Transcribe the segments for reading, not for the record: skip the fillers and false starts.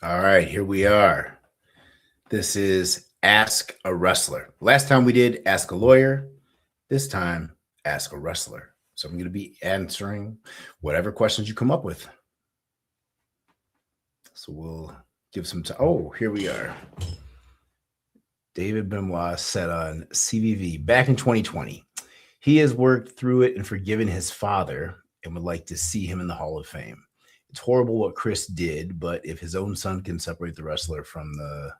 All right, here we are. This is Ask a Wrestler. Last time we did Ask a Lawyer. This time, Ask a Wrestler. So I'm going to be answering whatever questions you come up with. So we'll give some time. Oh, here we are. David Benoit said on CVV back in 2020, he has worked through it and forgiven his father and would like to see him in the Hall of Fame. It's horrible what Chris did, but if his own son can separate the wrestler from the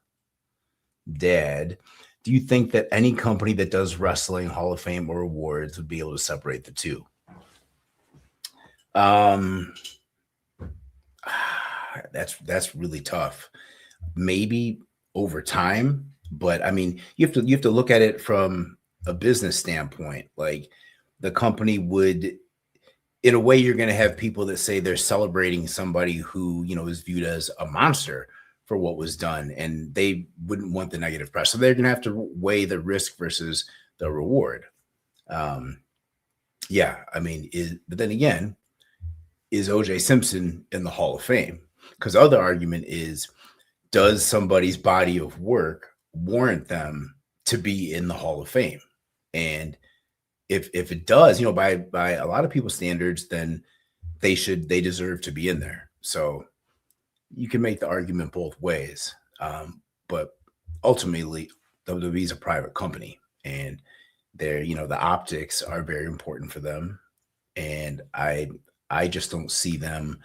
dad, do you think that any company that does wrestling, Hall of Fame, or awards would be able to separate the two? That's really tough. Maybe over time, but I mean, you have to look at it from a business standpoint. Like the company would, in a way, you're going to have people that say they're celebrating somebody who is viewed as a monster for what was done, and they wouldn't want the negative press. So they're going to have to weigh the risk versus the reward. Yeah, I mean, but then again, is OJ Simpson in the Hall of Fame? Because the other argument is, does somebody's body of work warrant them to be in the Hall of Fame? And if it does, by a lot of people's standards, then they deserve to be in there. So you can make the argument both ways. But ultimately, WWE is a private company, and the optics are very important for them. And I just don't see them,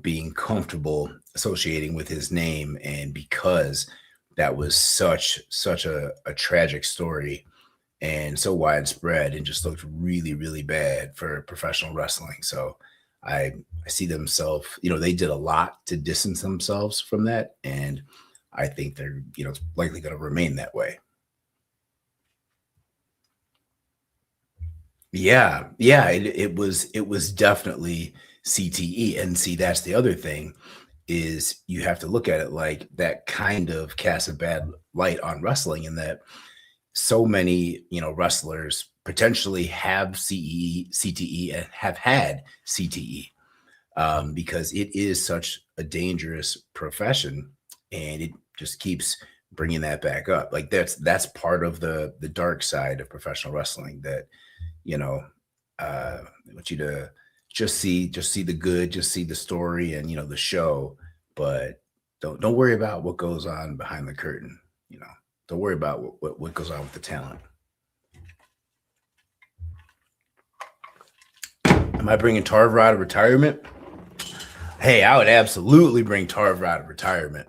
being comfortable associating with his name. And because that was such a tragic story and so widespread and just looked really, really bad for professional wrestling. So I see themselves, they did a lot to distance themselves from that. And I think they're, likely going to remain that way. Yeah. It was definitely CTE. And see, that's the other thing, is you have to look at it like that kind of casts a bad light on wrestling, in that so many, wrestlers potentially have CTE and have had CTE, because it is such a dangerous profession, and it just keeps bringing that back up. Like that's part of the dark side of professional wrestling, that I want you to just see the good, just see the story and the show, but don't worry about what goes on behind the curtain. Don't worry about what goes on with the talent. Am I bringing Tarver out of retirement? Hey, I would absolutely bring Tarver out of retirement.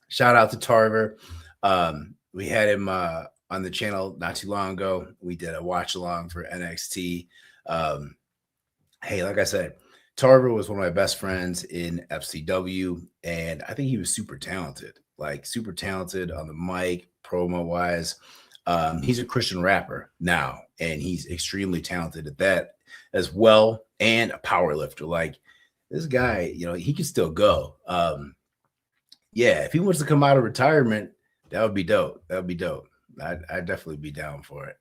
Shout out to Tarver. We had him on the channel not too long ago. We did a watch along for NXT. Hey, like I said, Tarver was one of my best friends in FCW, and I think he was super talented, on the mic, promo wise. He's a Christian rapper now, and he's extremely talented at that as well, and a power lifter. Like this guy, he can still go. Yeah, if he wants to come out of retirement, that would be dope. I'd definitely be down for it.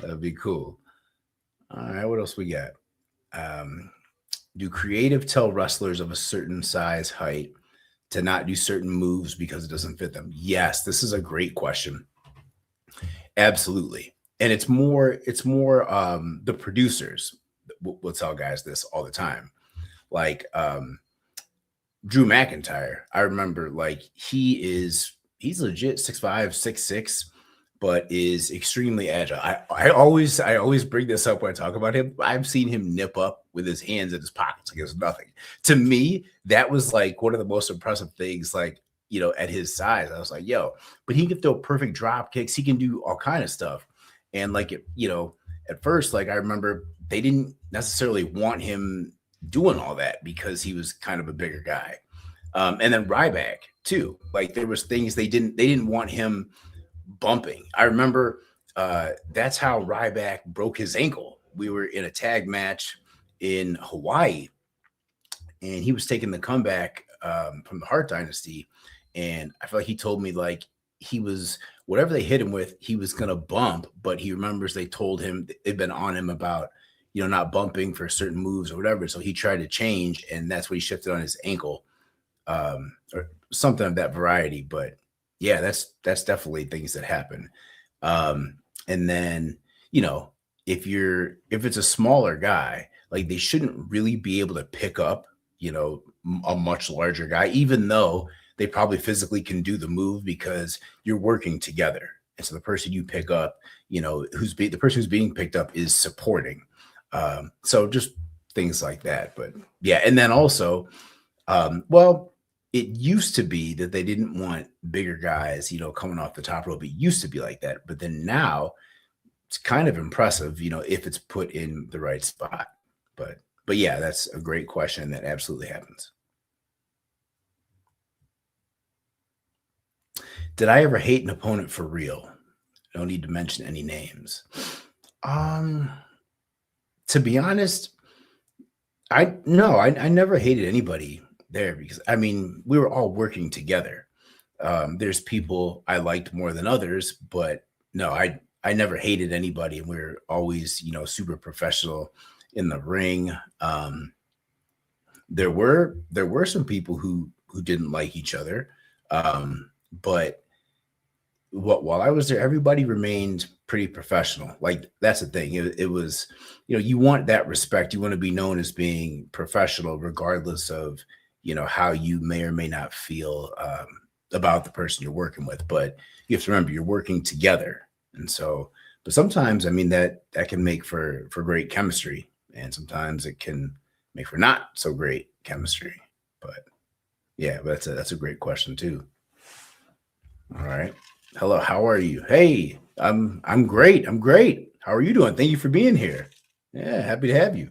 That'd be cool. All right, what else we got? Do creative tell wrestlers of a certain size, height to not do certain moves because it doesn't fit them? Yes, this is a great question. Absolutely. And it's more the producers will tell guys this all the time. Like Drew McIntyre, I remember, like he's legit 6'5", 6'6", but is extremely agile. I always bring this up when I talk about him. I've seen him nip up with his hands in his pockets like it's nothing. To me, that was like one of the most impressive things, like, at his size. I was like, yo, but he can throw perfect drop kicks. He can do all kind of stuff. And like, at first, like I remember they didn't necessarily want him doing all that because he was kind of a bigger guy. And then Ryback too. Like there was things they didn't want him bumping. I remember that's how Ryback broke his ankle. We were in a tag match in Hawaii, and he was taking the comeback from the Hart Dynasty. And I feel like he told me, like, he was, whatever they hit him with, he was going to bump, but he remembers they told him they've been on him about, not bumping for certain moves or whatever. So he tried to change, and that's what he shifted on his ankle. or something of that variety. But yeah, that's definitely things that happen. Um, and then, you know, if it's a smaller guy, like they shouldn't really be able to pick up, a much larger guy, even though they probably physically can do the move because you're working together. And so the person you pick up, the person who's being picked up is supporting. So just things like that. But yeah, and then also, well, it used to be that they didn't want bigger guys, coming off the top rope. It used to be like that, but then now it's kind of impressive, if it's put in the right spot. But yeah, that's a great question. That absolutely happens. Did I ever hate an opponent for real? No need to mention any names. Um, to be honest, I no, I never hated anybody there because I mean we were all working together. There's people I liked more than others, but no, I never hated anybody, and we are always super professional in the ring. There were some people who didn't like each other, but while I was there, everybody remained pretty professional. Like that's the thing. It was, you want that respect. You want to be known as being professional, regardless of, how you may or may not feel about the person you're working with. But you have to remember you're working together, and so. But sometimes, I mean, that can make for great chemistry, and sometimes it can make for not so great chemistry. But yeah, but that's a great question too. All right. Hello, how are you? Hey, I'm great. I'm great. How are you doing? Thank you for being here. Yeah, happy to have you.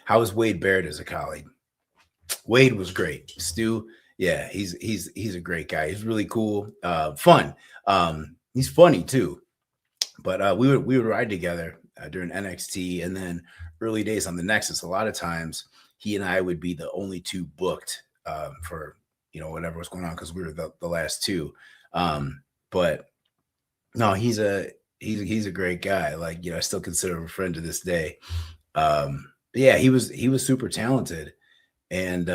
How was Wade Barrett as a colleague? Wade was great. Stu, yeah, he's a great guy. He's really cool, fun. He's funny too. But we would ride together during NXT, and then early days on the Nexus. A lot of times, he and I would be the only two booked for whatever was going on because we were the last two. But no, he's a great guy. Like I still consider him a friend to this day. But yeah, he was super talented, and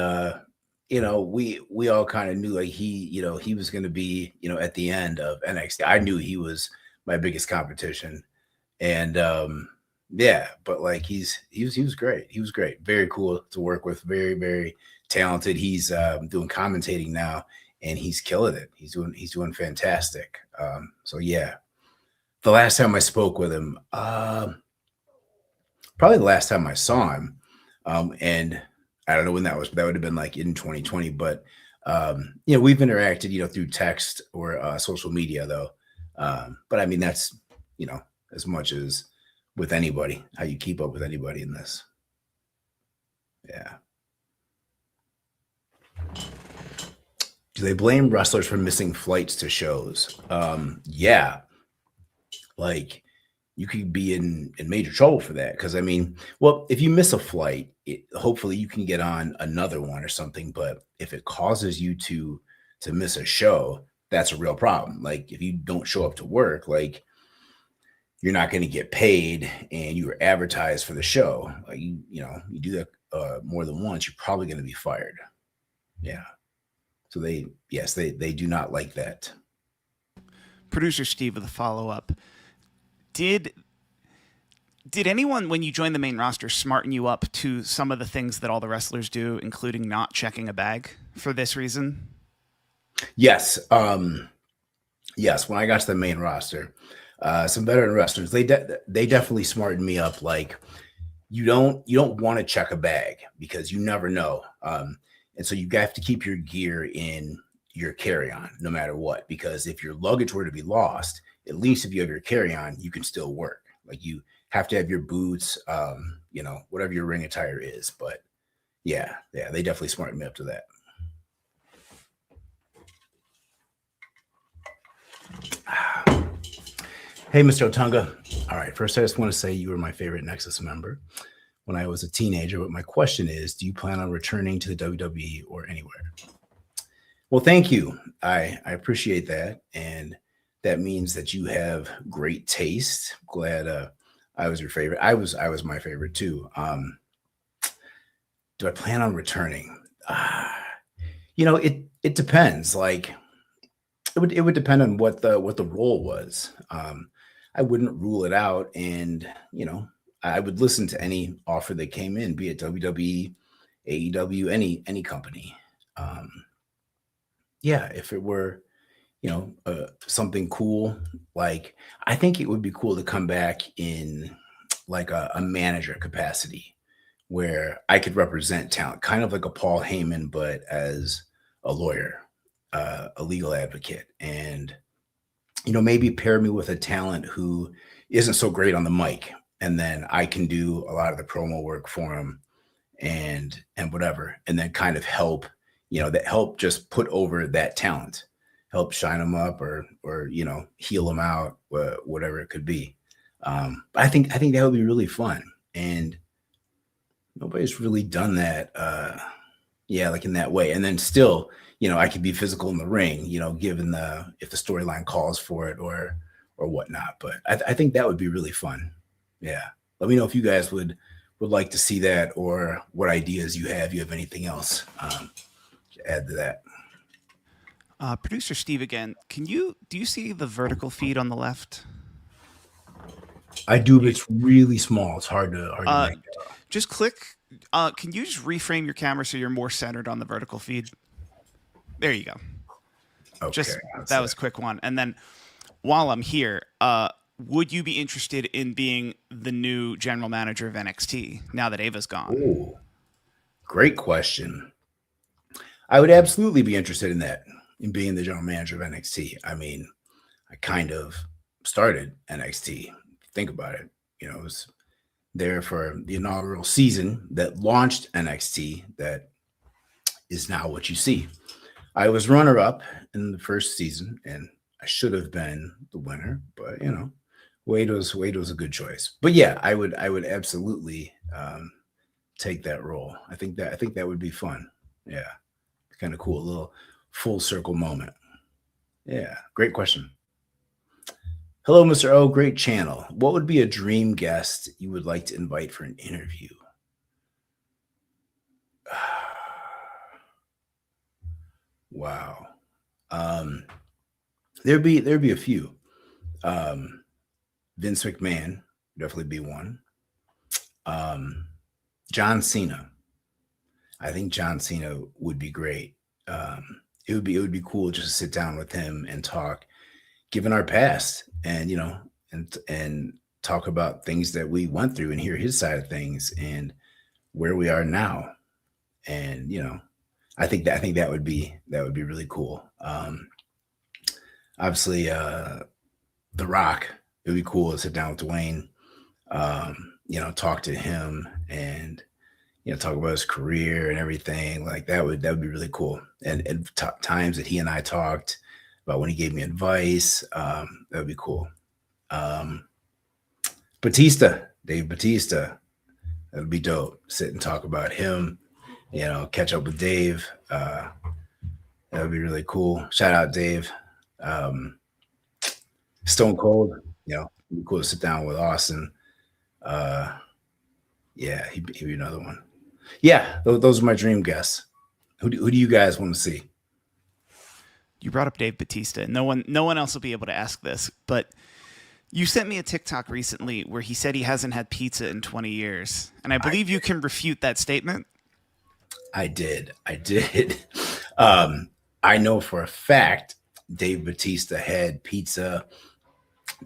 we all kind of knew like he was going to be at the end of NXT. I knew he was my biggest competition, and yeah, but like he was great. He was great. Very cool to work with. Very, very talented. He's doing commentating now, and he's killing it. He's doing fantastic. So yeah, the last time I spoke with him, probably the last time I saw him, and I don't know when that was, but that would have been like in 2020. But we've interacted, through text or social media though. But I mean, that's as much as with anybody, how you keep up with anybody in this. Yeah. Do they blame wrestlers for missing flights to shows? Yeah. Like you could be in major trouble for that. Cause I mean, well, if you miss a flight, hopefully you can get on another one or something. But if it causes you to miss a show, that's a real problem. Like if you don't show up to work, like you're not going to get paid and you were advertised for the show. Like you do that more than once, you're probably going to be fired. Yeah. So they do not like that. Producer Steve with a follow-up. Did anyone, when you joined the main roster, smarten you up to some of the things that all the wrestlers do, including not checking a bag for this reason? Yes. Yes. When I got to the main roster, some veteran wrestlers, they definitely smartened me up. Like you don't want to check a bag because you never know. And so you have to keep your gear in your carry-on no matter what, because if your luggage were to be lost, at least if you have your carry-on, you can still work. Like you have to have your boots, whatever your ring attire is. But yeah, they definitely smartened me up to that. Hey, Mr. Otunga. All right, first I just want to say you were my favorite Nexus member when I was a teenager, but my question is, do you plan on returning to the WWE or anywhere? Well, thank you. I appreciate that, and that means that you have great taste. Glad I was your favorite. I was my favorite too. Do I plan on returning? It depends. Like it would depend on what the role was. I wouldn't rule it out, and I would listen to any offer that came in, be it WWE, AEW, any company. Um, yeah, if it were something cool, like I think it would be cool to come back in like a manager capacity where I could represent talent, kind of like a Paul Heyman, but as a lawyer, a legal advocate, and maybe pair me with a talent who isn't so great on the mic, and then I can do a lot of the promo work for him and whatever, and then kind of help, that help just put over that talent, help shine them up or heal them out, whatever it could be. But I think that would be really fun, and nobody's really done that. Yeah, like in that way, and then still, I could be physical in the ring, given if the storyline calls for it or whatnot. But I think that would be really fun. Yeah, let me know if you guys would like to see that, or what ideas you have. You have anything else to add to that? Producer Steve again. Do you see the vertical feed on the left? I do, but it's really small. It's hard to Uh, make just click. Can you just reframe your camera so you're more centered on the vertical feed? There you go. out. Okay, Just that's that it. was a quick one. And then while I'm here, would you be interested in being the new general manager of NXT now that Ava's gone? Ooh, great question. I would absolutely be interested in that, in being the general manager of NXT. I mean, I kind of started NXT. Think about it. It was there for the inaugural season that launched NXT, that is now what you see. I was runner up in the first season, and I should have been the winner, but Wade was a good choice. But yeah, I would absolutely take that role. I think that would be fun. Yeah, kind of cool, a little full circle moment. Yeah, great question. Hello, Mr. O. Great channel. What would be a dream guest you would like to invite for an interview? Wow. Um, there'd be a few. Um, Vince McMahon definitely be one. Um, John Cena. I think John Cena would be great. It would be cool just to sit down with him and talk, given our past, and and talk about things that we went through and hear his side of things and where we are now. And I think that would be really cool. Obviously, The Rock. It would be cool to sit down with Dwayne, talk to him, and talk about his career and everything. Like that would be really cool. And times that he and I talked about, when he gave me advice, that would be cool. Um, Batista, Dave Batista, that would be dope. Sit and talk about him. Catch up with Dave. That would be really cool. Shout out Dave. Um, Stone Cold. It'd be cool to sit down with Austin. Uh, yeah, he'd be another one. Yeah, those are my dream guests. Who do you guys want to see? You brought up Dave Batista. No one else will be able to ask this, but you sent me a TikTok recently where he said he hasn't had pizza in 20 years, and I I believe you can refute that statement. I did. I did. Um, I know for a fact Dave Batista had pizza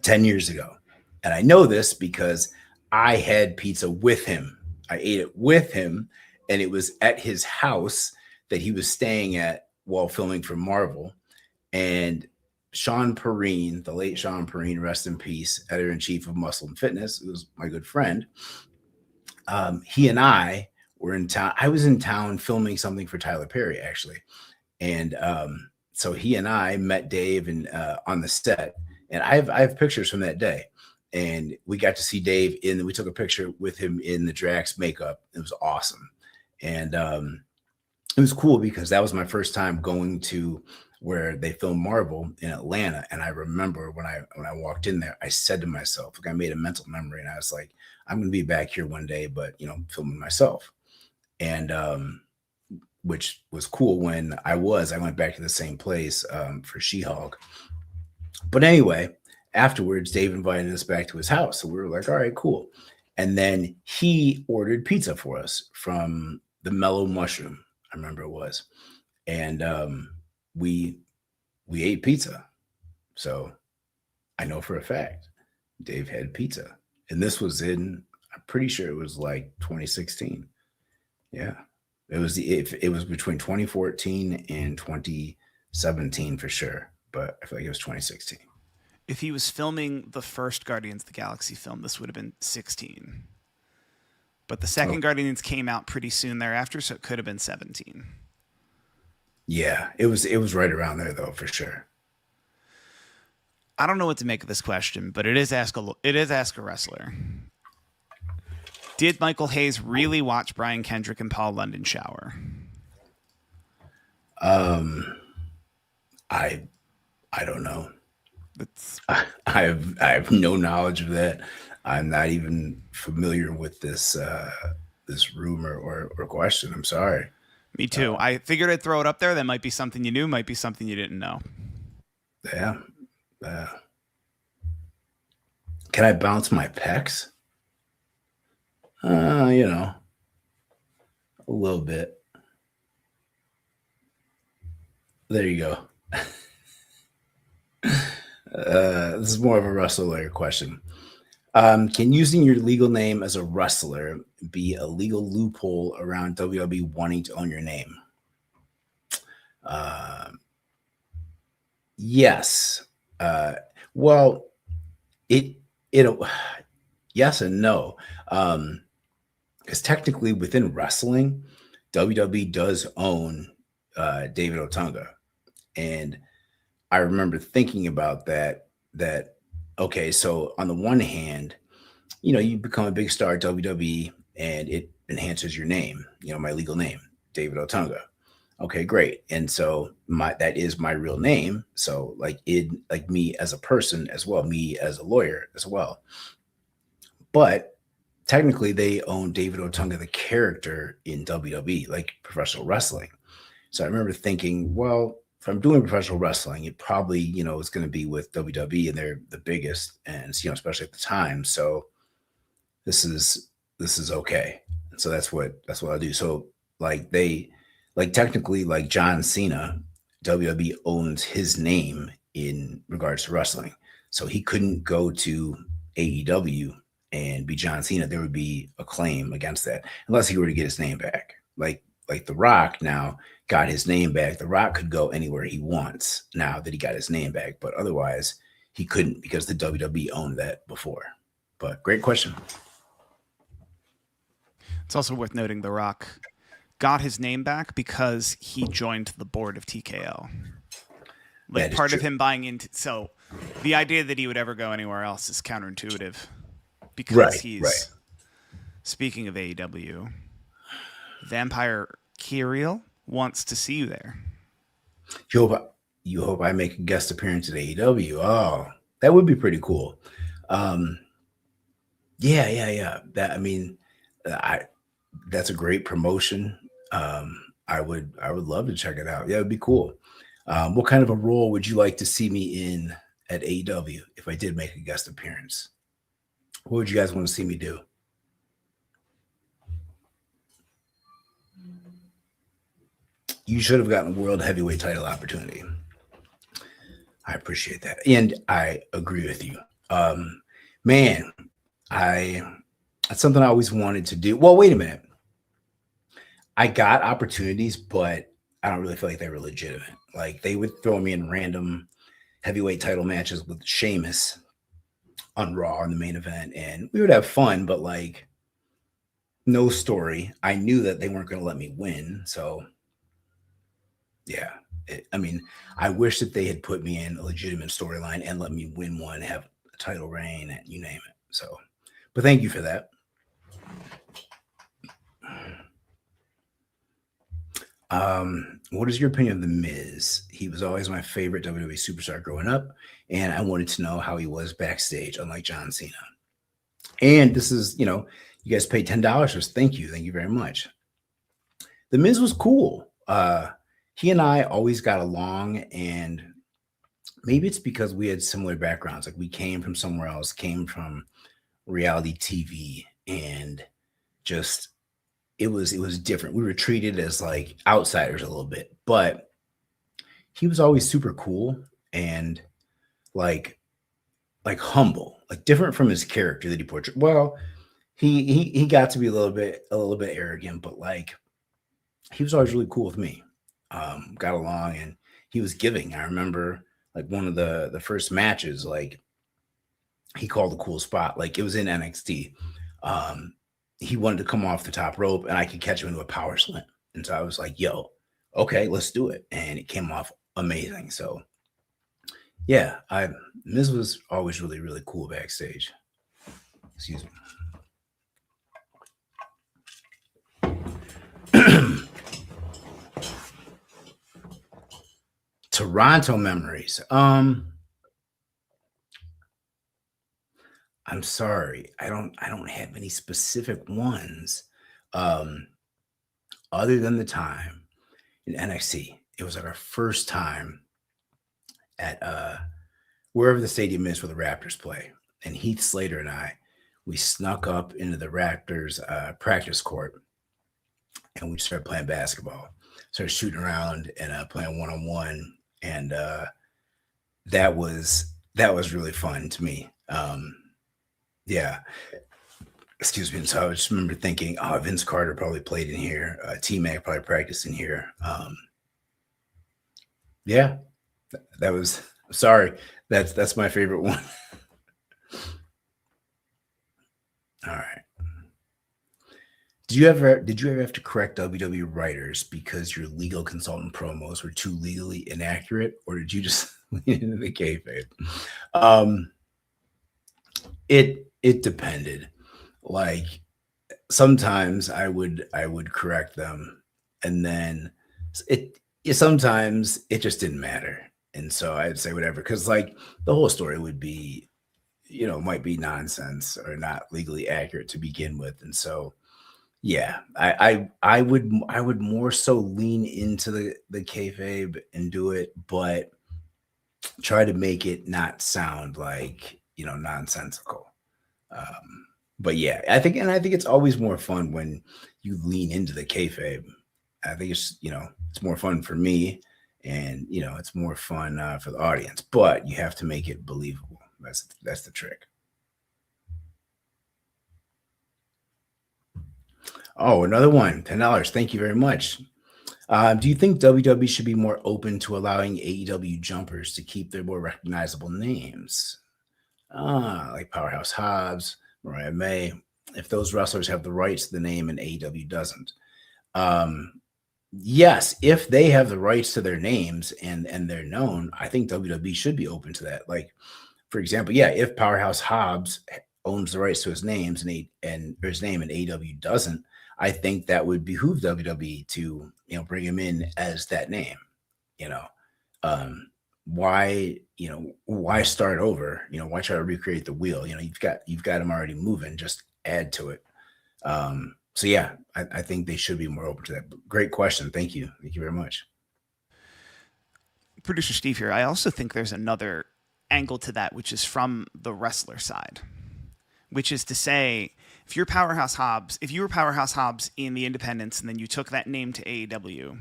10 years ago. And I know this because I had pizza with him. I ate it with him, and it was at his house that he was staying at while filming for Marvel. And Sean Perrine, the late Sean Perrine, rest in peace, editor in chief of Muscle and Fitness, who was my good friend. He and I were in town. I was in town filming something for Tyler Perry, actually. And so he and I met Dave and on the set, and I have pictures from that day. And we got to see Dave we took a picture with him in the Drax makeup. It was awesome. And it was cool because that was my first time going to where they filmed Marvel in Atlanta. And I remember when I walked in there, I said to myself, like, I made a mental memory, and I was like, I'm gonna be back here one day, but filming myself. and which was cool. When I went back to the same place for She-Hulk. But anyway, afterwards, Dave invited us back to his house. So we were like, all right, cool. And then he ordered pizza for us from the Mellow Mushroom. I remember it was. And we ate pizza. So I know for a fact Dave had pizza. And this was I'm pretty sure it was like 2016. Yeah. It was between 2014 and 2017 for sure. But I feel like it was 2016. If he was filming the first Guardians of the Galaxy film, this would have been 16. But the second Guardians came out pretty soon thereafter, so it could have been 17. Yeah, it was right around there though, for sure. I don't know what to make of this question, but it is ask a wrestler. Did Michael Hayes really watch Brian Kendrick and Paul London shower? I don't know. That's... I have no knowledge of that. I'm not even familiar with this this rumor or question. I'm sorry. Me too. I figured I'd throw it up there. That might be something you knew, might be something you didn't know. Yeah. Can I bounce my pecs? You know, a little bit. There you go. This is more of a wrestler question. Can using your legal name as a wrestler be a legal loophole around WWE wanting to own your name? Yes. Well, it yes and no. Because technically within wrestling, WWE does own David Otunga. And I remember thinking about that okay, so on the one hand, you become a big star at WWE and it enhances your name, my legal name, David Otunga. Okay, great. And so that is my real name. So like me as a person as well, me as a lawyer as well. But technically they own David Otunga, the character in WWE, like professional wrestling. So I remember thinking, well, if I'm doing professional wrestling, it probably, is going to be with WWE and they're the biggest and, especially at the time. So this is okay. And so that's what I do. So technically like John Cena, WWE owns his name in regards to wrestling. So he couldn't go to AEW and be John Cena. There would be a claim against that unless he were to get his name back. Like The Rock now got his name back. The Rock could go anywhere he wants now that he got his name back, but otherwise he couldn't because the WWE owned that before. But great question. It's also worth noting The Rock got his name back because he joined the board of TKO. Like part of him buying into, so the idea that he would ever go anywhere else is counterintuitive because he's speaking of AEW. Vampire Kirill wants to see you there. You hope I make a guest appearance at AEW. Oh, that would be pretty cool. Yeah. That's a great promotion. I would love to check it out. Yeah, it'd be cool. What kind of a role would you like to see me in at AEW if I did make a guest appearance? What would you guys want to see me do? You should have gotten a world heavyweight title opportunity. I appreciate that. And I agree with you. Man, that's something I always wanted to do. Well, wait a minute. I got opportunities, but I don't really feel like they were legitimate. Like they would throw me in random heavyweight title matches with Sheamus on Raw in the main event, and we would have fun, but like no story. I knew that they weren't going to let me win, so yeah. I wish that they had put me in a legitimate storyline and let me win one, have a title reign, and you name it. So, but thank you for that. What is your opinion of The Miz? He was always my favorite WWE superstar growing up, and I wanted to know how he was backstage, unlike John Cena. And this is, you guys paid $10 for this. Thank you very much. The Miz was cool. He and I always got along, and maybe it's because we had similar backgrounds. Like we came from somewhere else, came from reality TV, and just it was different. We were treated as like outsiders a little bit, but he was always super cool and like humble, like different from his character that he portrayed. Well, he got to be a little bit arrogant, but like he was always really cool with me. Got along, and he was giving. I remember like one of the first matches, like he called a cool spot, like it was in NXT. Um, he wanted to come off the top rope, and I could catch him into a power slam, and so I was like, "Yo, okay, let's do it," and it came off amazing. So yeah, I Miz was always really really cool backstage. Excuse me. Toronto memories. I'm sorry. I don't have any specific ones. Um, other than the time in NXT. It was like our first time at wherever the stadium is where the Raptors play. And Heath Slater and I, we snuck up into the Raptors practice court, and we started playing basketball. Started shooting around and playing one on one, and that was really fun to me. Yeah, excuse me. And so I just remember thinking, oh, Vince Carter probably played in here. T Mac probably practiced in here. Yeah, that was. Sorry, that's my favorite one. All right. Did you ever have to correct WWE writers because your legal consultant promos were too legally inaccurate, or did you just lean into the kayfabe? Um, it depended. Like sometimes I would correct them, and then sometimes it just didn't matter, and so I'd say whatever because like the whole story would be might be nonsense or not legally accurate to begin with, and so yeah, I would more so lean into the kayfabe and do it, but try to make it not sound like nonsensical. But yeah, I think it's always more fun when you lean into the kayfabe. I think it's more fun for me, and it's more fun for the audience. But you have to make it believable. That's the trick. Oh, another one, $10. Thank you very much. Do you think WWE should be more open to allowing AEW jumpers to keep their more recognizable names? Like Powerhouse Hobbs, Mariah May, if those wrestlers have the rights to the name and AEW doesn't. Um, yes, if they have the rights to their names and they're known, I think WWE should be open to that. Like, for example, yeah, if Powerhouse Hobbs owns the rights to his names and or his name and AEW doesn't, I think that would behoove WWE to bring him in as that name. You know, um, why start over? Why try to recreate the wheel? You've got him already moving. Just add to it. So yeah, I think they should be more open to that. Great question. Thank you very much. Producer Steve here. I also think there's another angle to that, which is from the wrestler side, which is to say, if you were Powerhouse Hobbs in the independents and then you took that name to AEW,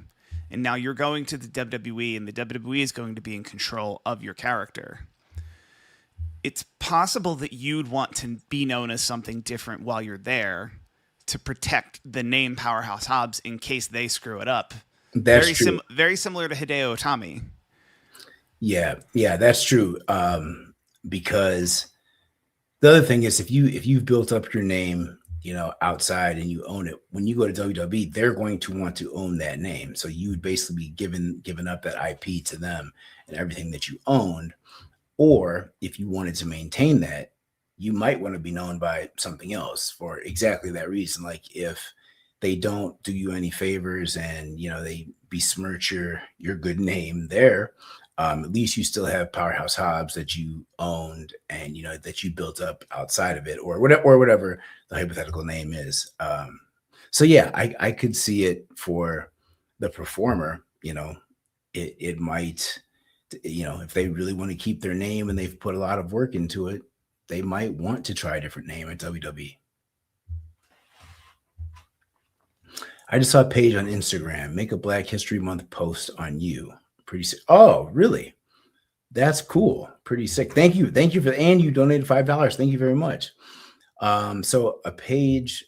and now you're going to the WWE and the WWE is going to be in control of your character, it's possible that you'd want to be known as something different while you're there to protect the name Powerhouse Hobbs in case they screw it up. That's true. Very similar to Hideo Itami. Yeah, that's true. Because the other thing is if you've built up your name, outside and you own it, when you go to WWE, they're going to want to own that name. So you would basically be giving up that IP to them and everything that you owned. Or if you wanted to maintain that, you might want to be known by something else for exactly that reason. Like if they don't do you any favors and they besmirch your good name there, at least you still have Powerhouse Hobbs that you owned and that you built up outside of it, or whatever the hypothetical name is. So yeah, I could see it for the performer. It might, if they really want to keep their name and they've put a lot of work into it, they might want to try a different name at WWE. I just saw a page on Instagram. Make a Black History Month post on you. Pretty sick. Oh, really? That's cool. Pretty sick. Thank you. Thank you for, and you donated $5. Thank you very much. So a page,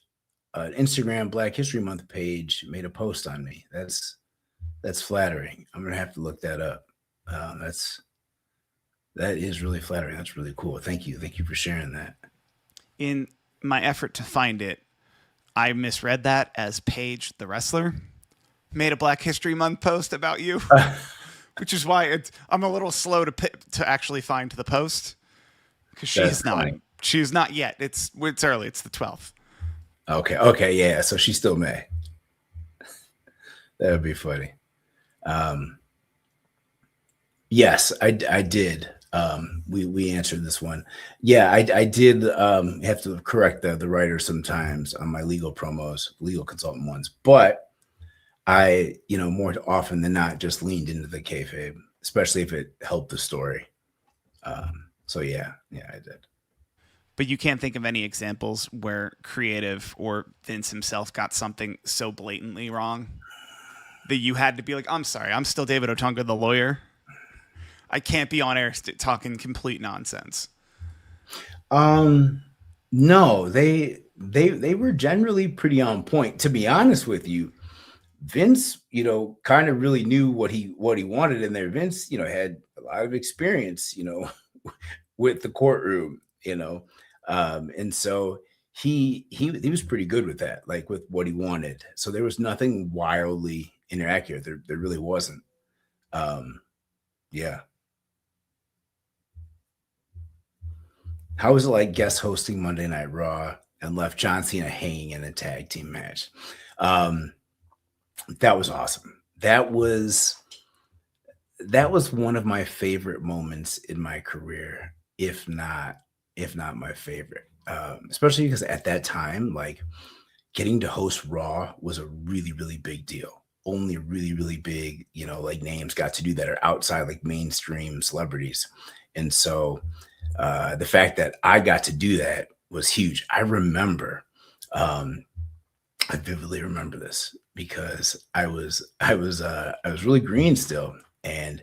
an Instagram Black History Month page made a post on me. That's flattering. I'm gonna have to look that up. That is really flattering. That's really cool. Thank you. Thank you for sharing that. In my effort to find it, I misread that as Paige the wrestler made a Black History Month post about you, which is why I'm a little slow to actually find the post because That's funny. she's not yet. It's early. It's the 12th. Okay. Okay. Yeah. So she still may. That would be funny. Yes, I did. We answered this one. Yeah, I did have to correct the writer sometimes on my legal promos, legal consultant ones, but I, more often than not, just leaned into the kayfabe, especially if it helped the story. So yeah, I did. But you can't think of any examples where creative or Vince himself got something so blatantly wrong that you had to be like, I'm sorry, I'm still David Otunga, the lawyer. I can't be on air talking complete nonsense. No, they were generally pretty on point. To be honest with you, Vince, kind of really knew what he wanted in there. Vince, had a lot of experience, with the courtroom, and so he was pretty good with that, like with what he wanted. So there was nothing wildly inaccurate. There really wasn't. Yeah. How was it like guest hosting Monday Night Raw and left John Cena hanging in a tag team match? Um, that was awesome. That was one of my favorite moments in my career, if not my favorite. Especially because at that time, like getting to host Raw was a really, really big deal. Only really, really big, like names got to do that are outside like mainstream celebrities. And so the fact that I got to do that was huge. I vividly remember this because I was really green still, and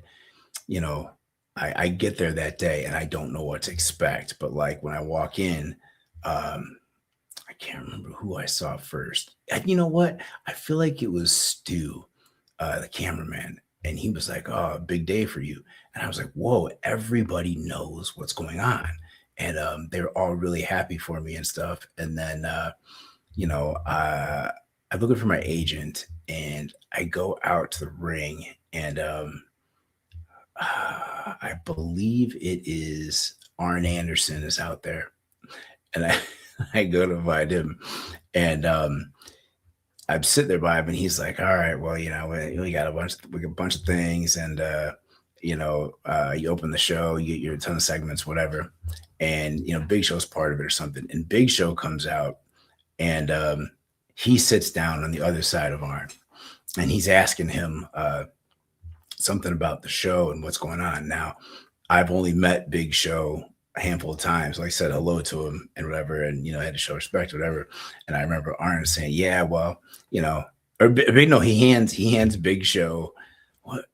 you know, I get there that day and I don't know what to expect. But like when I walk in, I can't remember who I saw first. And you know what? I feel like it was Stu, the cameraman, and he was like, "Oh, big day for you." And I was like, "Whoa!" Everybody knows what's going on, and they're all really happy for me and stuff. And then, I'm looking for my agent, and I go out to the ring, and I believe it is Arn Anderson is out there, and I I go to find him, and I'm sitting there by him, and he's like, "All right, well, we got a bunch of things, and you open the show, you get your ton of segments, whatever, and Big Show's part of it or something." And Big Show comes out, and he sits down on the other side of Arn, and he's asking him something about the show and what's going on. Now, I've only met Big Show a handful of times. Like I said hello to him and whatever, and I had to show respect, or whatever. And I remember Arn saying, "Yeah, well, or Big no, he hands Big Show what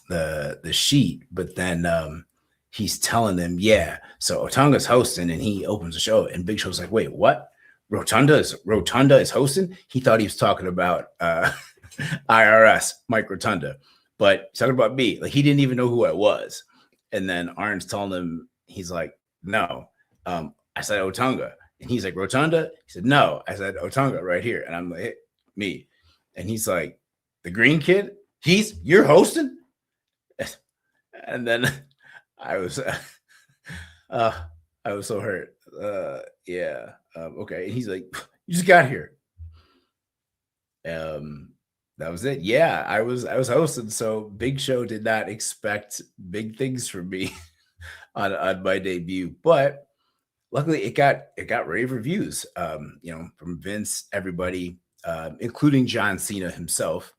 the sheet, but then he's telling them, yeah, so Otunga's hosting, and he opens the show, and Big Show's like, wait, what? Rotunda is hosting? He thought he was talking about IRS, Mike Rotunda, but he's talking about me. Like he didn't even know who I was. And then Arn's telling him, he's like, no, I said Otunga. And he's like, Rotunda? He said, no, I said Otunga right here. And I'm like, hey, me. And he's like, the green kid? You're hosting? And then I was uh I was so hurt. Yeah. Okay. And he's like, you just got here. That was it. Yeah, I was hosting. So Big Show did not expect big things from me on my debut, but luckily it got rave reviews. From Vince, everybody, including John Cena himself,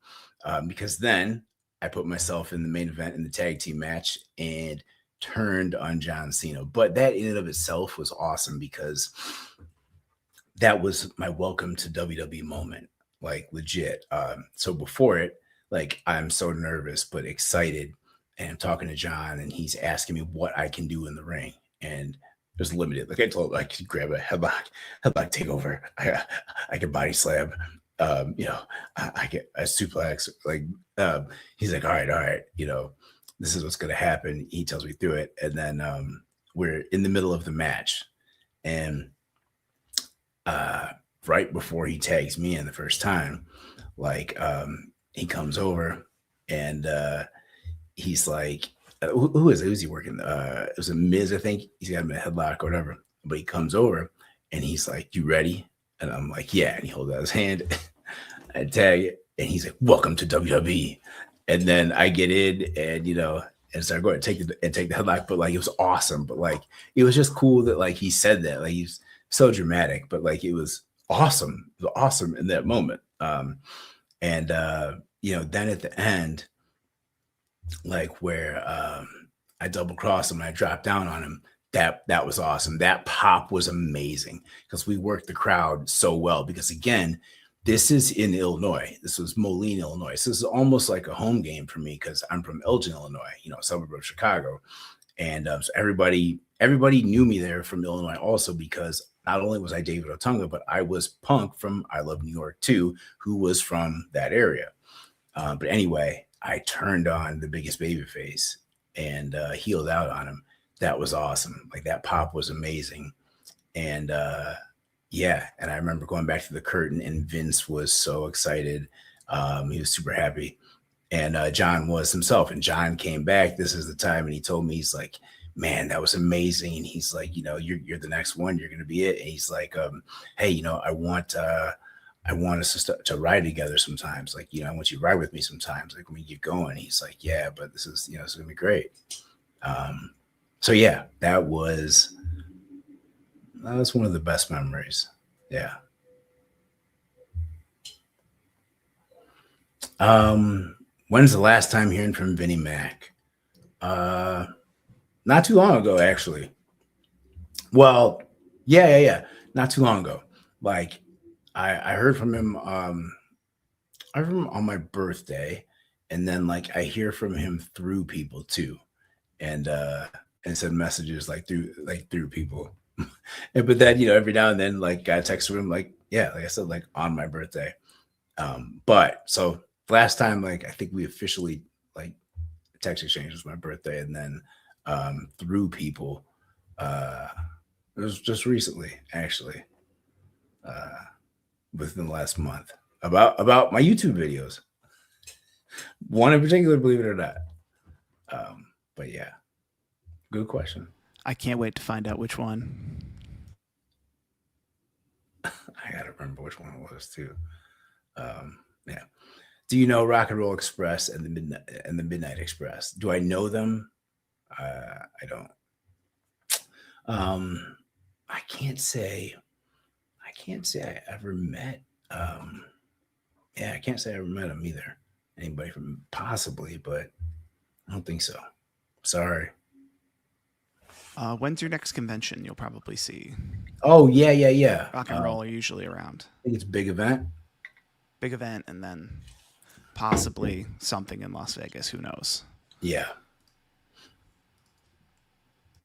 because then I put myself in the main event in the tag team match and turned on John Cena. But that in and of itself was awesome because that was my welcome to WWE moment, like legit. So before it, like I'm so nervous but excited, and I'm talking to John, and he's asking me what I can do in the ring, and there's limited. Like I told him, I could grab a headlock takeover. I can body slam. You know, I get a suplex. Like he's like, all right, this is what's gonna happen. He tells me through it, and then we're in the middle of the match, and uh, right before he tags me in the first time, like he comes over and he's like, who is it? Who's he working? It was a Miz, I think. He's got him in a headlock or whatever. But he comes over and he's like, "You ready?" And I'm like, "Yeah." And he holds out his hand. I tag it, and he's like, "Welcome to WWE." And then I get in, and and start going to take the headlock. But like, it was awesome. But like, it was just cool that like he said that. Like he's so dramatic, but like it was awesome. It was awesome in that moment. And then at the end, like where I double crossed him and I dropped down on him. That was awesome. That pop was amazing because we worked the crowd so well. Because again, this is in Illinois. This was Moline, Illinois. So this is almost like a home game for me because I'm from Elgin, Illinois. A suburb of Chicago, and so everybody knew me there from Illinois also because not only was I David Otunga, but I was Punk from I Love New York too, who was from that area. But anyway, I turned on the biggest baby face and healed out on him. That was awesome. Like that pop was amazing. And yeah, and I remember going back to the curtain and Vince was so excited. He was super happy. And John was himself. And John came back. This is the time. And he told me, he's like, "Man, that was amazing." And he's like, you're the next one. You're going to be it. And he's like, "Hey, I want us to ride together sometimes. Like, I want you to ride with me sometimes. Like when we get going." He's like, "Yeah, but this is going to be great." So yeah, that was one of the best memories. Yeah. When's the last time hearing from Vinnie Mac? Not too long ago, actually. Well, yeah. Not too long ago. Like I heard from him. I heard from him on my birthday, and then like I hear from him through people too, and send messages like through people. But then every now and then like I text him like yeah, like I said, like on my birthday. But so last time like I think we officially like text exchange was my birthday, and then through people it was just recently actually, uh within the last month, about my YouTube videos, one in particular, believe it or not. But yeah, good question. I can't wait to find out which one. I gotta remember which one it was too. Yeah. Do you know Rock and Roll Express and the Midnight Express? Do I know them? I don't. Um, I can't say. I can't say I ever met. Yeah, I can't say I ever met them either. Anybody from possibly, but I don't think so. Sorry. When's your next convention? You'll probably see. Oh yeah. Rock and roll are usually around. I think it's a big event. Big event, and then possibly something in Las Vegas. Who knows? Yeah.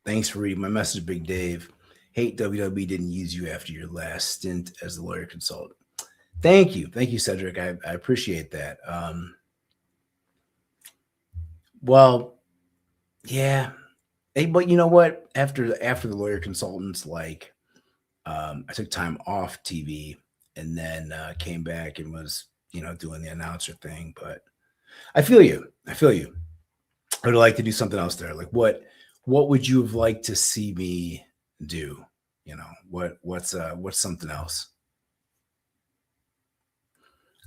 Thanks for reading my message, Big Dave. Hate WWE didn't use you after your last stint as the lawyer consultant. Thank you, Cedric. I appreciate that. Well, yeah. Hey, but you know what? After the lawyer consultants, like, I took time off TV and then came back and was doing the announcer thing. But I feel you. I would like to do something else there. Like, what would you have liked to see me do? What's something else?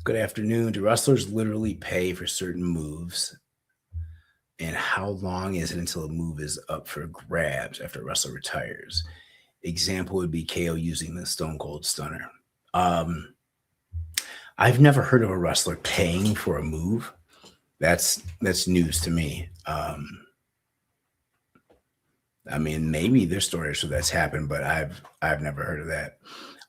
Good afternoon. Do wrestlers literally pay for certain moves? And how long is it until a move is up for grabs after a wrestler retires? example would be KO using the Stone Cold Stunner. Um, I've never heard of a wrestler paying for a move. That's news to me. I mean, maybe there's stories where that's happened, but I've never heard of that.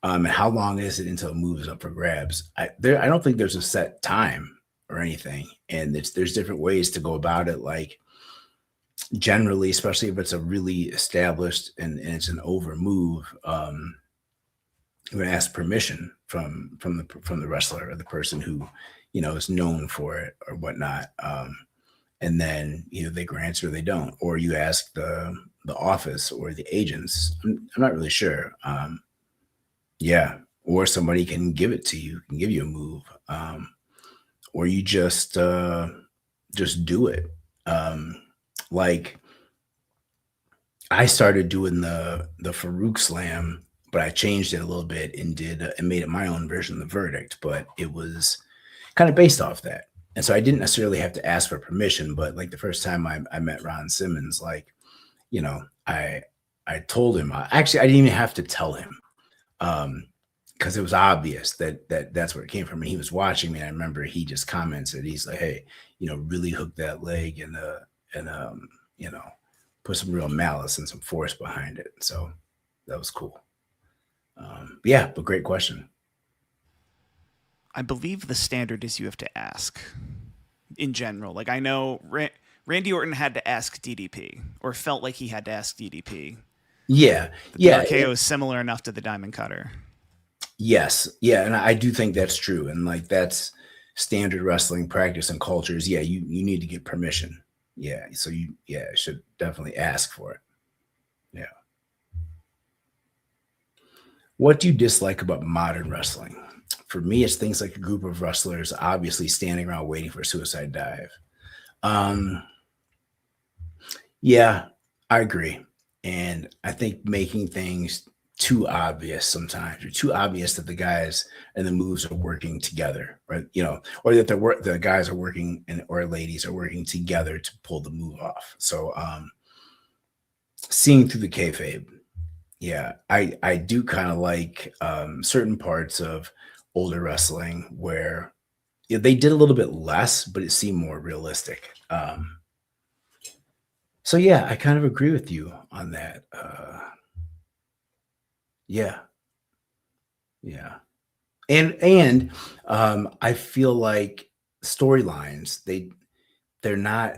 And how long is it until a move is up for grabs? I don't think there's a set time or anything, and there's different ways to go about it. Like generally, especially if it's a really established and it's an over move, you're going to ask permission from the wrestler or the person who is known for it or whatnot. And then they grant it or they don't, or you ask the office or the agents. I'm not really sure. Yeah, or somebody can give it to you, can give you a move, or you just do it. Um, like I started doing the Farouk Slam, but I changed it a little bit and did and made it my own version of the verdict. But it was kind of based off that. And so I didn't necessarily have to ask for permission, but like the first time I met Ron Simmons, like, I told him, actually, I didn't even have to tell him. Because it was obvious that's where it came from. And he was watching me. And I remember he just commented, he's like, hey, really hook that leg and you know, put some real malice and some force behind it. So that was cool. Yeah, but great question. I believe the standard is you have to ask in general. Like I know Randy Orton had to ask DDP or felt like he had to ask DDP. Yeah, The yeah, RKO is similar enough to the Diamond Cutter. yes, yeah, and I do think that's true, and like that's standard wrestling practice and cultures. Yeah, you need to get permission. Yeah, so you should definitely ask for it. Yeah. What do you dislike about modern wrestling? For me, it's things like a group of wrestlers obviously standing around waiting for a suicide dive. Um, yeah, I agree. And I think making things too obvious sometimes, or too obvious that the guys and the moves are working together, right? Or that the guys are working and or ladies are working together to pull the move off. So seeing through the kayfabe, yeah, I do kind of like certain parts of older wrestling where they did a little bit less, but it seemed more realistic. So yeah, I kind of agree with you on that. Yeah, yeah, and I feel like storylines they're not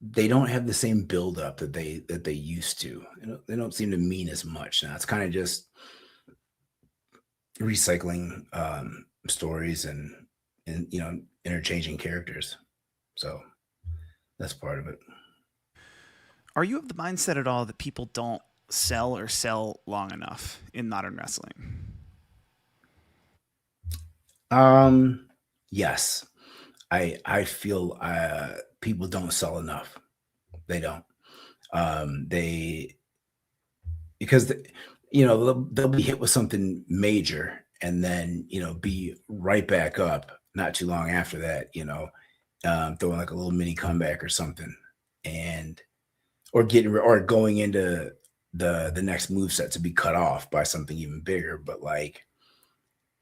they don't have the same build up that they used to. They don't seem to mean as much now. It's kind of just recycling stories and interchanging characters. So that's part of it. Are you of the mindset at all that people don't sell or sell long enough in modern wrestling? Um, yes, I feel people don't sell enough. They don't. They because they'll be hit with something major and then be right back up not too long after that. Throwing like a little mini comeback or something, and or going into the next move set to be cut off by something even bigger. But like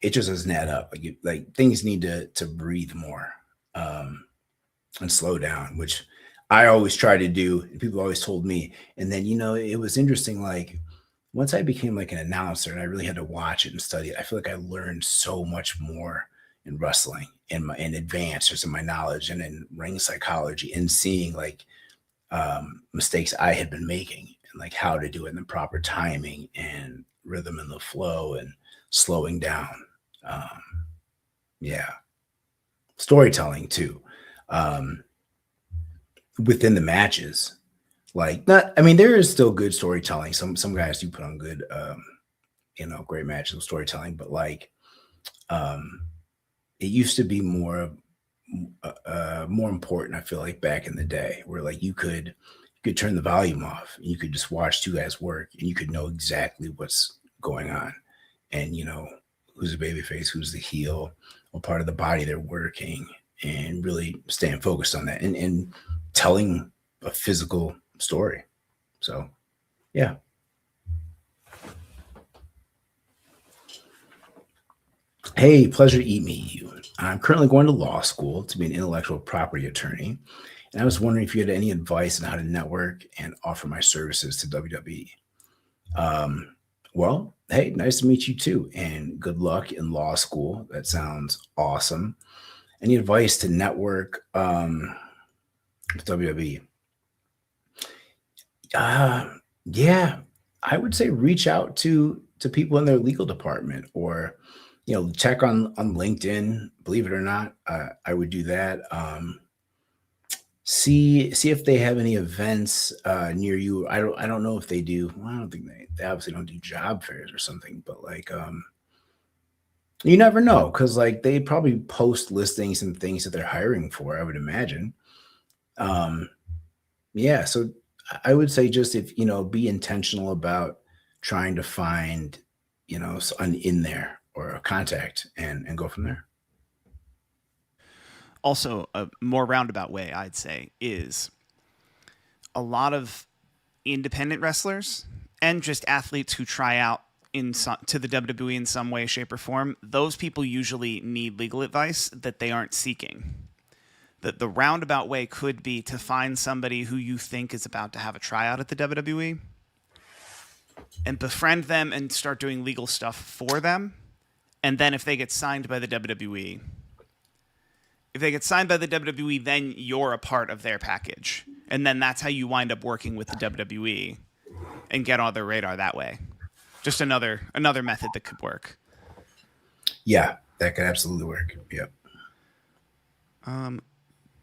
it just doesn't add up. Like things need to breathe more. Um, and slow down, which I always try to do. And people always told me. And then, it was interesting. Like once I became like an announcer and I really had to watch it and study it, I feel like I learned so much more in wrestling in advance just in my knowledge and in ring psychology and seeing like mistakes I had been making and like how to do it in the proper timing and rhythm and the flow and slowing down. Um, yeah. Storytelling too. Um, Within the matches. Like not, I mean, there is still good storytelling. Some guys do put on good, great matches with storytelling, but like, um, it used to be more important. I feel like back in the day, where like you could turn the volume off, and you could just watch two guys work, and you could know exactly what's going on, and who's the baby face, who's the heel, what part of the body they're working, and really staying focused on that and telling a physical story. So yeah. Hey, pleasure to meet you. I'm currently going to law school to be an intellectual property attorney, and I was wondering if you had any advice on how to network and offer my services to WWE. Um, well, hey, nice to meet you too, and good luck in law school. That sounds awesome. Any advice to network with WWE? Uh, yeah, I would say reach out to people in their legal department, or check on LinkedIn. Believe it or not, I would do that. See if they have any events near you. I don't know if they do. Well, I don't think they obviously don't do job fairs or something, but like you never know, because like they probably post listings and things that they're hiring for, I would imagine. Um, yeah, so I would say, just if be intentional about trying to find an in there or a contact, and go from there. Also, a more roundabout way, I'd say, is a lot of independent wrestlers and just athletes who try out to the WWE in some way, shape, or form. Those people usually need legal advice that they aren't seeking. The roundabout way could be to find somebody who you think is about to have a tryout at the WWE and befriend them and start doing legal stuff for them. And then if they get signed by the WWE, then you're a part of their package. And then that's how you wind up working with the WWE and get on their radar that way. Just another method that could work. Yeah, that could absolutely work. Yep.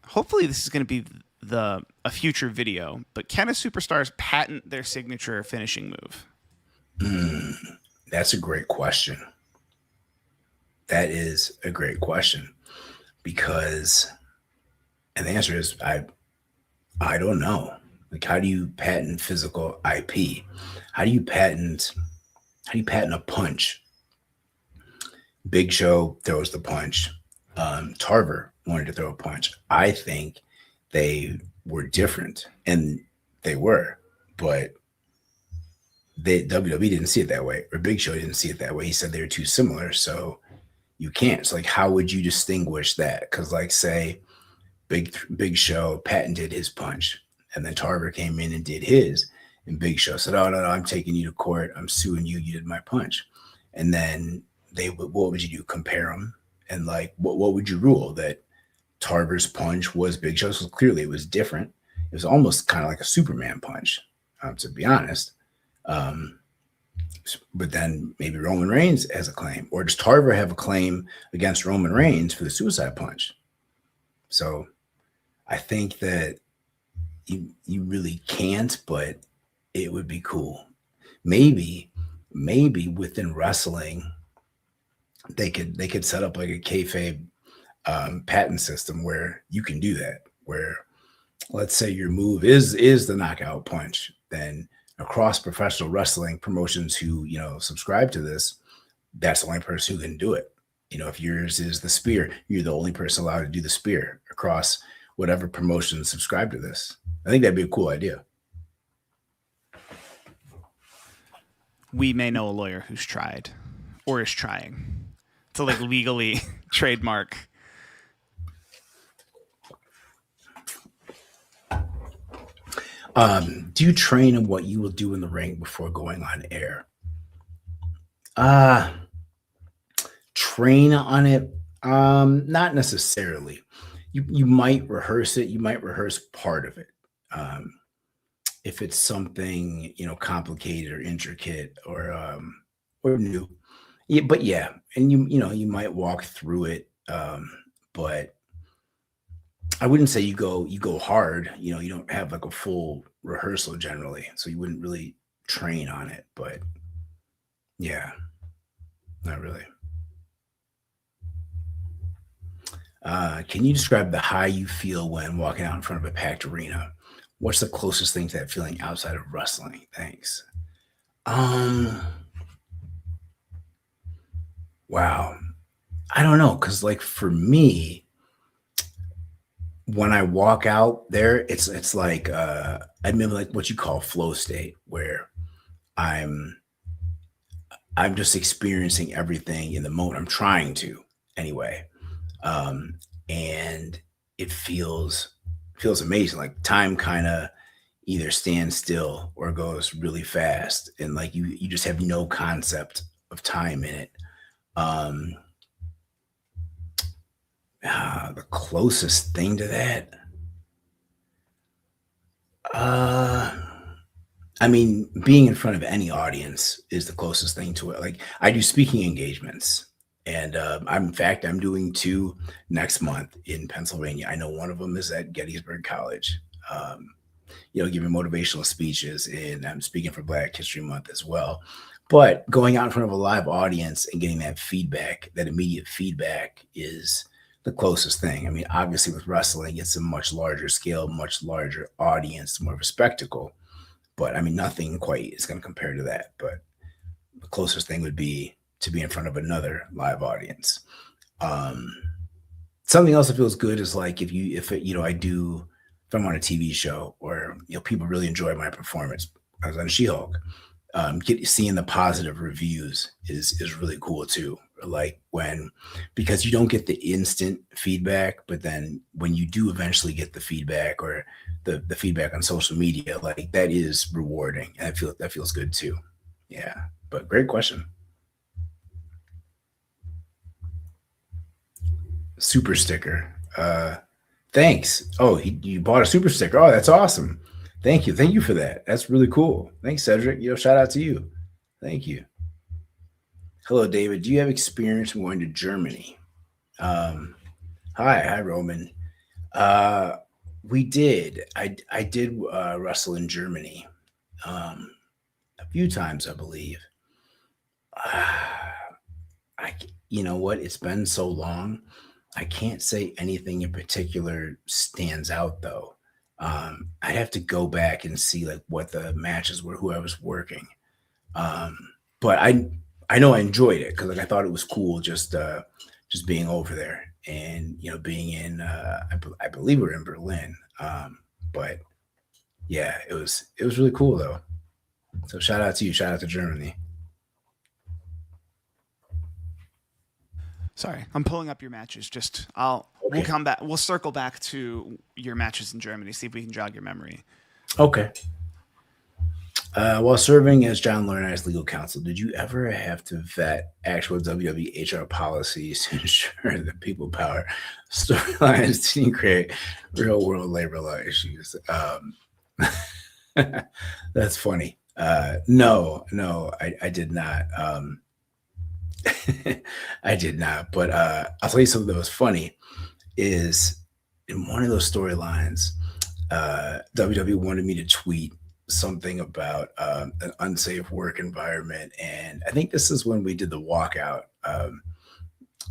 Hopefully this is going to be a future video, but can a superstars patent their signature finishing move? That's a great question. That is a great question, because, and the answer is I don't know. Like, how do you patent physical IP? How do you patent a punch? Big Show throws the punch. Tarver wanted to throw a punch. I think they were different, and they were, but WWE didn't see it that way, or Big Show didn't see it that way. He said they were too similar, so you can't. So like, how would you distinguish that? Because like, say Big Show patented his punch, and then Tarver came in and did his, and Big Show said, "Oh no, I'm taking you to court. I'm suing you. You did my punch." And then what would you do? Compare them, and like, what would you rule? That Tarver's punch was Big Show's? So clearly, it was different. It was almost kind of like a Superman punch, to be honest. Um, but then maybe Roman Reigns has a claim, or does Tarver have a claim against Roman Reigns for the suicide punch? So I think that you really can't, but it would be cool. Maybe within wrestling, they could set up like a kayfabe patent system where you can do that. Where, let's say your move is the knockout punch, then across professional wrestling promotions who subscribe to this, that's the only person who can do it. If yours is the spear, you're the only person allowed to do the spear across whatever promotion subscribe to this. I think that'd be a cool idea. We may know a lawyer who's tried or is trying to like legally trademark. Do you train in what you will do in the ring before going on air? Train on it? Not necessarily. You might rehearse it. You might rehearse part of it. Um, if it's something complicated or intricate, or new. Yeah, but yeah, and you might walk through it. But I wouldn't say you go hard. You don't have like a full rehearsal generally, so you wouldn't really train on it. But yeah, not really. Can you describe the high you feel when walking out in front of a packed arena? What's the closest thing to that feeling outside of wrestling? Thanks. Um, wow. I don't know, because like for me, when I walk out there, it's like I'm in like what you call flow state, where I'm I'm just experiencing everything in the moment. I'm trying to anyway. And it feels amazing. Like time kind of either stands still or goes really fast. And like you just have no concept of time in it. Um the closest thing to that. Uh I mean, being in front of any audience is the closest thing to it. Like I do speaking engagements, and I'm doing two next month in Pennsylvania. I know one of them is at Gettysburg College. Um, giving motivational speeches, and I'm speaking for Black History Month as well. But going out in front of a live audience and getting that feedback, that immediate feedback, is the closest thing. I mean, obviously with wrestling, it's a much larger scale, much larger audience, more of a spectacle, but I mean, nothing quite is going to compare to that. But the closest thing would be to be in front of another live audience. Um, Something else that feels good is like if it, if I'm on a TV show or people really enjoy my performance. I was on She-Hulk. Seeing the positive reviews is really cool too. Like when, because you don't get the instant feedback, but then when you do eventually get the feedback or the feedback on social media, like that is rewarding, and I feel that feels good too. Yeah, but great question. Super sticker. Thanks. Oh, you bought a super sticker. Oh, that's awesome. Thank you for that. That's really cool. Thanks, Cedric. Shout out to you. Thank you. Hello, David. Do you have experience going to Germany? Um, hi, Roman. Uh, we did. I did wrestle in Germany um, a few times, I believe. I, you know what? It's been so long. I can't say anything in particular stands out though. I'd have to go back and see like what the matches were, who I was working. Um, but I know I enjoyed it because like I thought it was cool just being over there and being in I believe we are in Berlin. But yeah, it was really cool though. So shout out to you, shout out to Germany. Sorry, I'm pulling up your matches. We'll Okay. come back. We'll circle back to your matches in Germany. See if we can jog your memory. Okay. While serving as John Laurinaitis legal counsel, did you ever have to vet actual WWE HR policies to ensure that people power storylines didn't create real world labor law issues? That's funny. No, I did not. I did not. But I'll tell you something that was funny is in one of those storylines, WWE wanted me to tweet something about an unsafe work environment, and I think this is when we did the walkout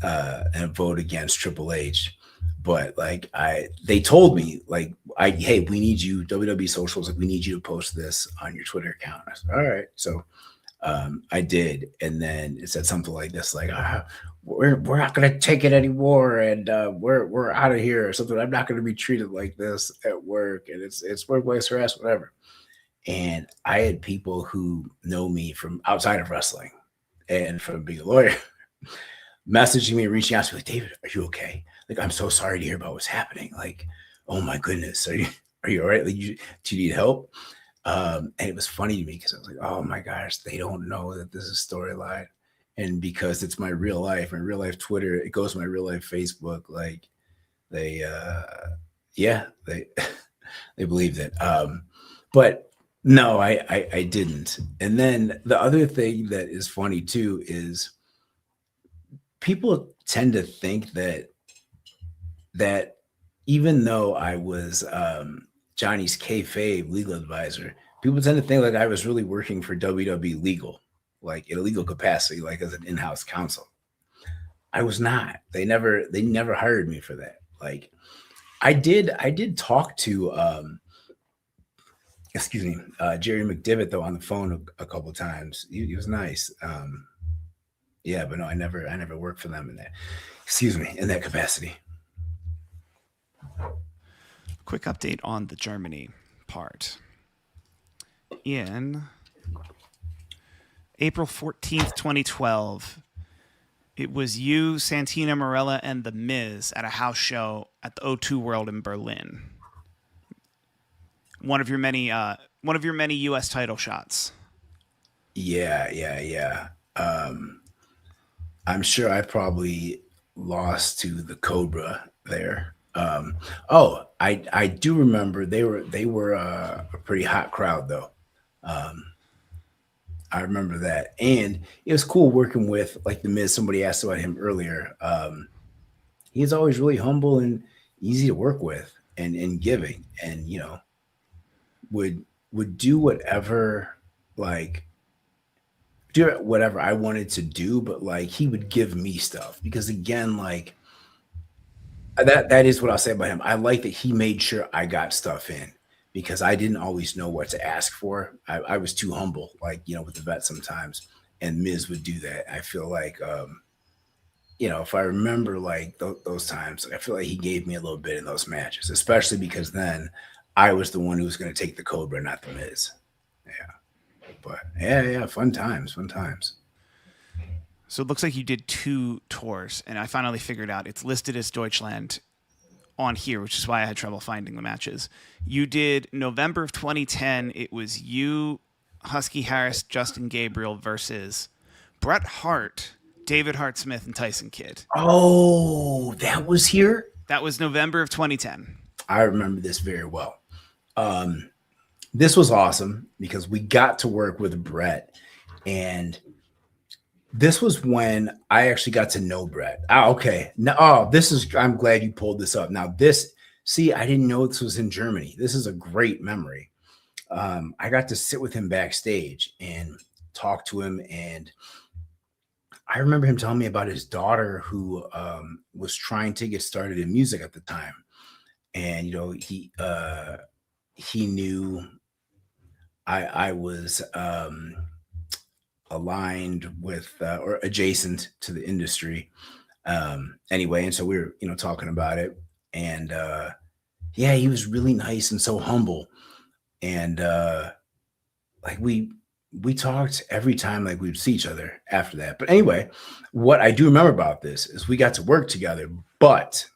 and vote against Triple H. But like they told me like hey, we need you, WWE socials, like we need you to post this on your Twitter account. I said, all right, so I did, and then it said something like this, like we're not going to take it anymore, and we're out of here or something. I'm not going to be treated like this at work, and it's workplace harassment, whatever. And I had people who know me from outside of wrestling and from being a lawyer messaging me, reaching out to me, like, David, are you okay? Like, I'm so sorry to hear about what's happening. Like, oh my goodness, are you all right? Like, do you need help? And it was funny to me because I was like, oh my gosh, they don't know that this is storyline. And because it's my real life Twitter, it goes to my real life Facebook. Like they, yeah, they, they believed it. But no, I didn't. And then the other thing that is funny too is people tend to think that even though I was Johnny's kayfabe legal advisor, people tend to think like I was really working for WWE legal, like in a legal capacity, like as an in-house counsel. I was not. They never hired me for that. Like I did talk to excuse me, Jerry McDivitt though on the phone a couple times. He was nice. Yeah, but no, I never worked for them in that. Excuse me, in that capacity. Quick update on the Germany part. In April 14th, 2012. It was you, Santina Marella, and The Miz at a house show at the O2 World in Berlin. One of your many U.S. title shots. Yeah, yeah, yeah. I'm sure I probably lost to the Cobra there. I do remember they were a pretty hot crowd though. Um, I remember that, and it was cool working with like the Miz. Somebody asked about him earlier. He's always really humble and easy to work with, and giving, and would would do whatever like do whatever I wanted to do, but like he would give me stuff because again, like that is what I'll say about him. I like that he made sure I got stuff in because I didn't always know what to ask for. I was too humble, like with the vet sometimes, and Miz would do that. I feel like if I remember like those times, I feel like he gave me a little bit in those matches, especially because then I was the one who was going to take the Cobra, not the Miz. Yeah, but yeah, fun times, fun times. So it looks like you did 2 tours, and I finally figured out it's listed as Deutschland on here, which is why I had trouble finding the matches. You did November of 2010. It was you, Husky Harris, Justin Gabriel versus Bret Hart, David Hart Smith, and Tyson Kidd. Oh, that was here. That was November of 2010. I remember this very well. Um, this was awesome because we got to work with Brett, and this was when I actually got to know Brett. Okay. Now, this is, I'm glad you pulled this up. Now, see, I didn't know this was in Germany. This is a great memory. I got to sit with him backstage and talk to him. And I remember him telling me about his daughter who was trying to get started in music at the time. And, he knew I was aligned with or adjacent to the industry. Anyway, and so we were, talking about it. And yeah, he was really nice and so humble. And like we talked every time like we'd see each other after that. But anyway, what I do remember about this is we got to work together, but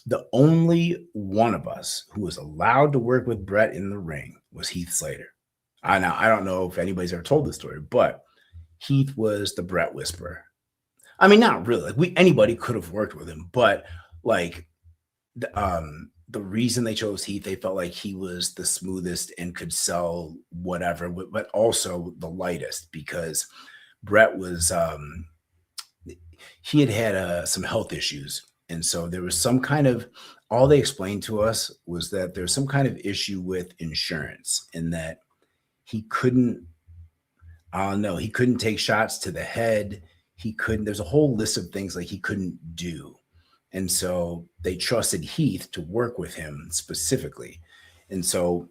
the only one of us who was allowed to work with Brett in the ring was Heath Slater. Now I don't know if anybody's ever told this story, but Heath was the Brett Whisperer. I mean, not really. Like anybody could have worked with him, but like the reason they chose Heath, they felt like he was the smoothest and could sell whatever, but also the lightest because Brett was he had some health issues, and so there was some kind of all they explained to us was that there's some kind of issue with insurance and that he couldn't no, he couldn't take shots to the head. He couldn't, there's a whole list of things like he couldn't do. And so they trusted Heath to work with him specifically. And so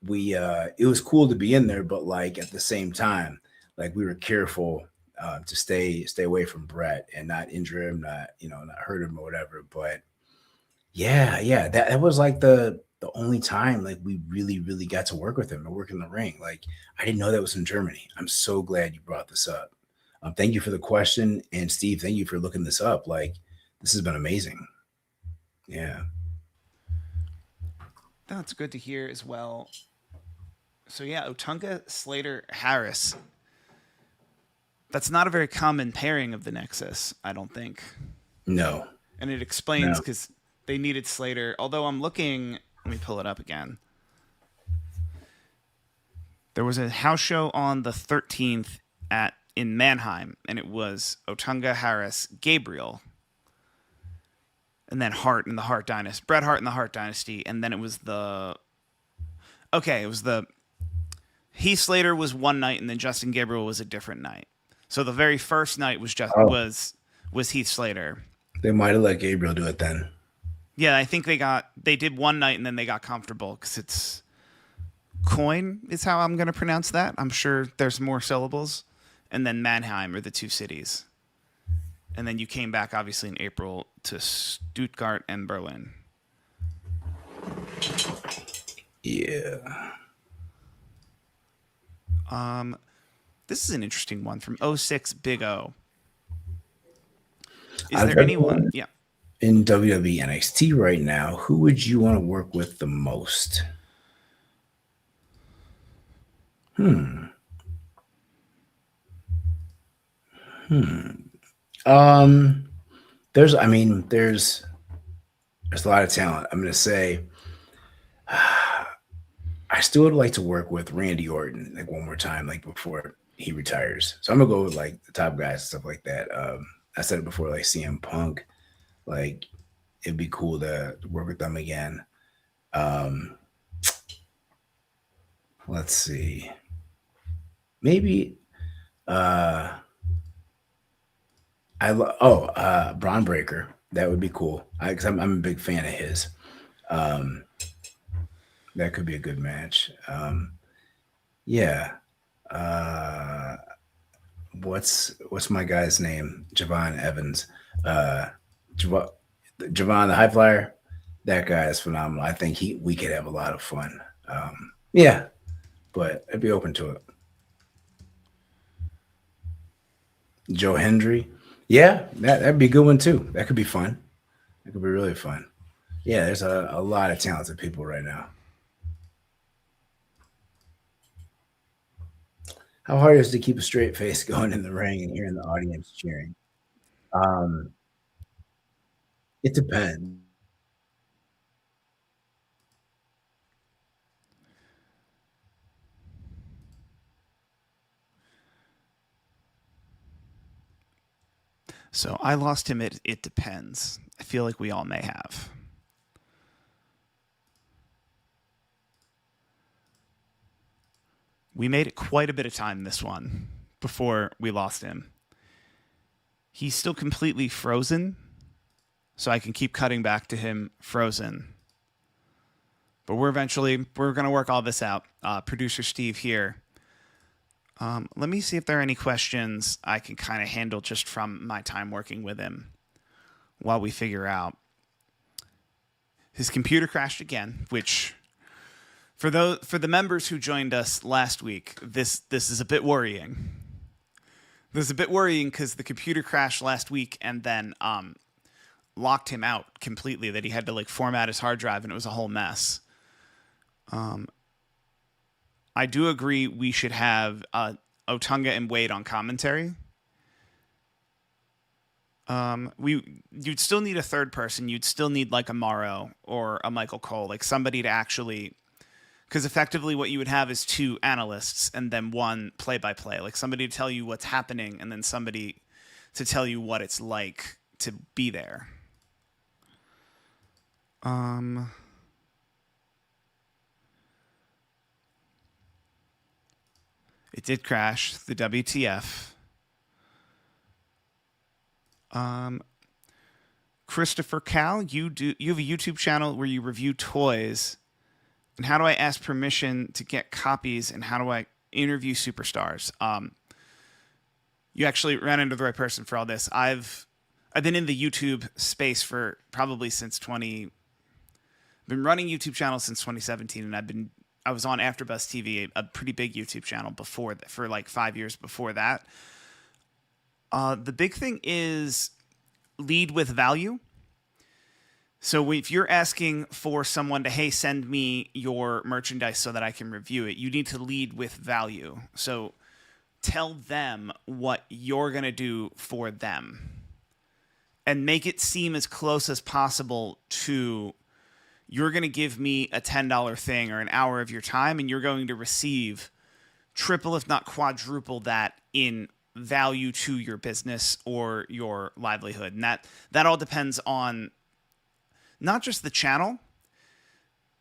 it was cool to be in there, but like at the same time, like we were careful to stay away from Brett and not injure him, not hurt him or whatever. But yeah, that was like the only time like we really, really got to work with him and work in the ring. Like I didn't know that was in Germany. I'm so glad you brought this up. Thank you for the question. And Steve, thank you for looking this up. Like this has been amazing. Yeah. That's good to hear as well. So yeah, Otunga, Slater, Harris. That's not a very common pairing of the Nexus, I don't think. No, And it explains no. because they needed Slater. Although I'm looking, let me pull it up again. There was a house show on the 13th in Mannheim, and it was Otunga, Harris, Gabriel, and then Hart and the Hart Dynasty, Bret Hart and the Hart Dynasty, and then it was the Heath Slater was one night, and then Justin Gabriel was a different night. So the very first night was Oh, was Heath Slater. they might have let Gabriel do it then. Yeah, I think they did one night and then they got comfortable because it's Coin is how I'm going to pronounce that. I'm sure there's more syllables, and then Mannheim are the two cities, and then you came back obviously in April to Stuttgart and Berlin. Yeah. This is an interesting one from '06 Big O. Is Out of there anyone? everyone Yeah. in WWE NXT right now, who would you want to work with the most? Hmm. Hmm. Um. There's a lot of talent. I'm gonna say I still would like to work with Randy Orton like one more time, like before he retires. So I'm gonna go with like the top guys and stuff like that. I said it before, like CM Punk, like it'd be cool to work with them again. Um, let's see, maybe Braun Breaker. That would be cool because I'm a big fan of his. Um, that could be a good match. Yeah. Uh, what's my guy's name? Javon Evans. Uh, Jav- Javon the High Flyer. That guy is phenomenal. I think we could have a lot of fun. Yeah, but I'd be open to it. Joe Hendry. Yeah, that'd be a good one too. That could be fun. That could be really fun. Yeah, there's a lot of talented people right now. How hard is it to keep a straight face going in the ring and hearing the audience cheering? Um, it depends. So I lost him at It Depends. I feel like we all may have. We made it quite a bit of time this one before we lost him. He's still completely frozen, so I can keep cutting back to him frozen. But we're gonna work all this out. Producer Steve here. Let me see if there are any questions I can kind of handle just from my time working with him while we figure out. His computer crashed again, which for the members who joined us last week, this is a bit worrying. This is a bit worrying because the computer crashed last week and then locked him out completely. That he had to like format his hard drive and it was a whole mess. I do agree we should have Otunga and Wade on commentary. You'd still need a third person. You'd still need like a Morrow or a Michael Cole, like somebody to actually, because effectively what you would have is two analysts and then one play-by-play, like somebody to tell you what's happening and then somebody to tell you what it's like to be there. It did crash. The WTF. Christopher Cal, you have a YouTube channel where you review toys. And how do I ask permission to get copies? And how do I interview superstars? You actually ran into the right person for all this. I've been in the YouTube space for probably since been running YouTube channels since 2017, and I was on AfterBuzz TV, a pretty big YouTube channel before that, for like 5 years before that. The big thing is lead with value. So if you're asking for someone to, hey, send me your merchandise so that I can review it, you need to lead with value. So tell them what you're going to do for them and make it seem as close as possible to, you're going to give me a $10 thing or an hour of your time, and you're going to receive triple, if not quadruple that in value to your business or your livelihood. And that all depends on not just the channel,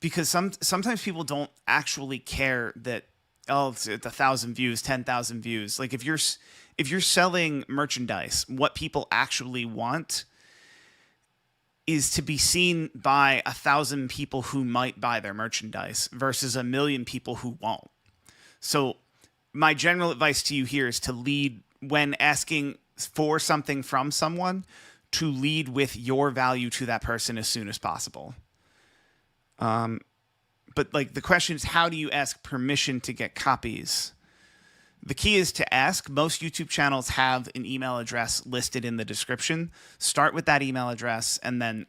because sometimes people don't actually care that, oh, it's 1,000 views, 10,000 views. Like if you're selling merchandise, what people actually want is to be seen by 1,000 people who might buy their merchandise versus 1,000,000 people who won't. So my general advice to you here is to lead when asking for something from someone, to lead with your value to that person as soon as possible. But like the question is, how do you ask permission to get copies? The key is to ask. Most YouTube channels have an email address listed in the description. Start with that email address and then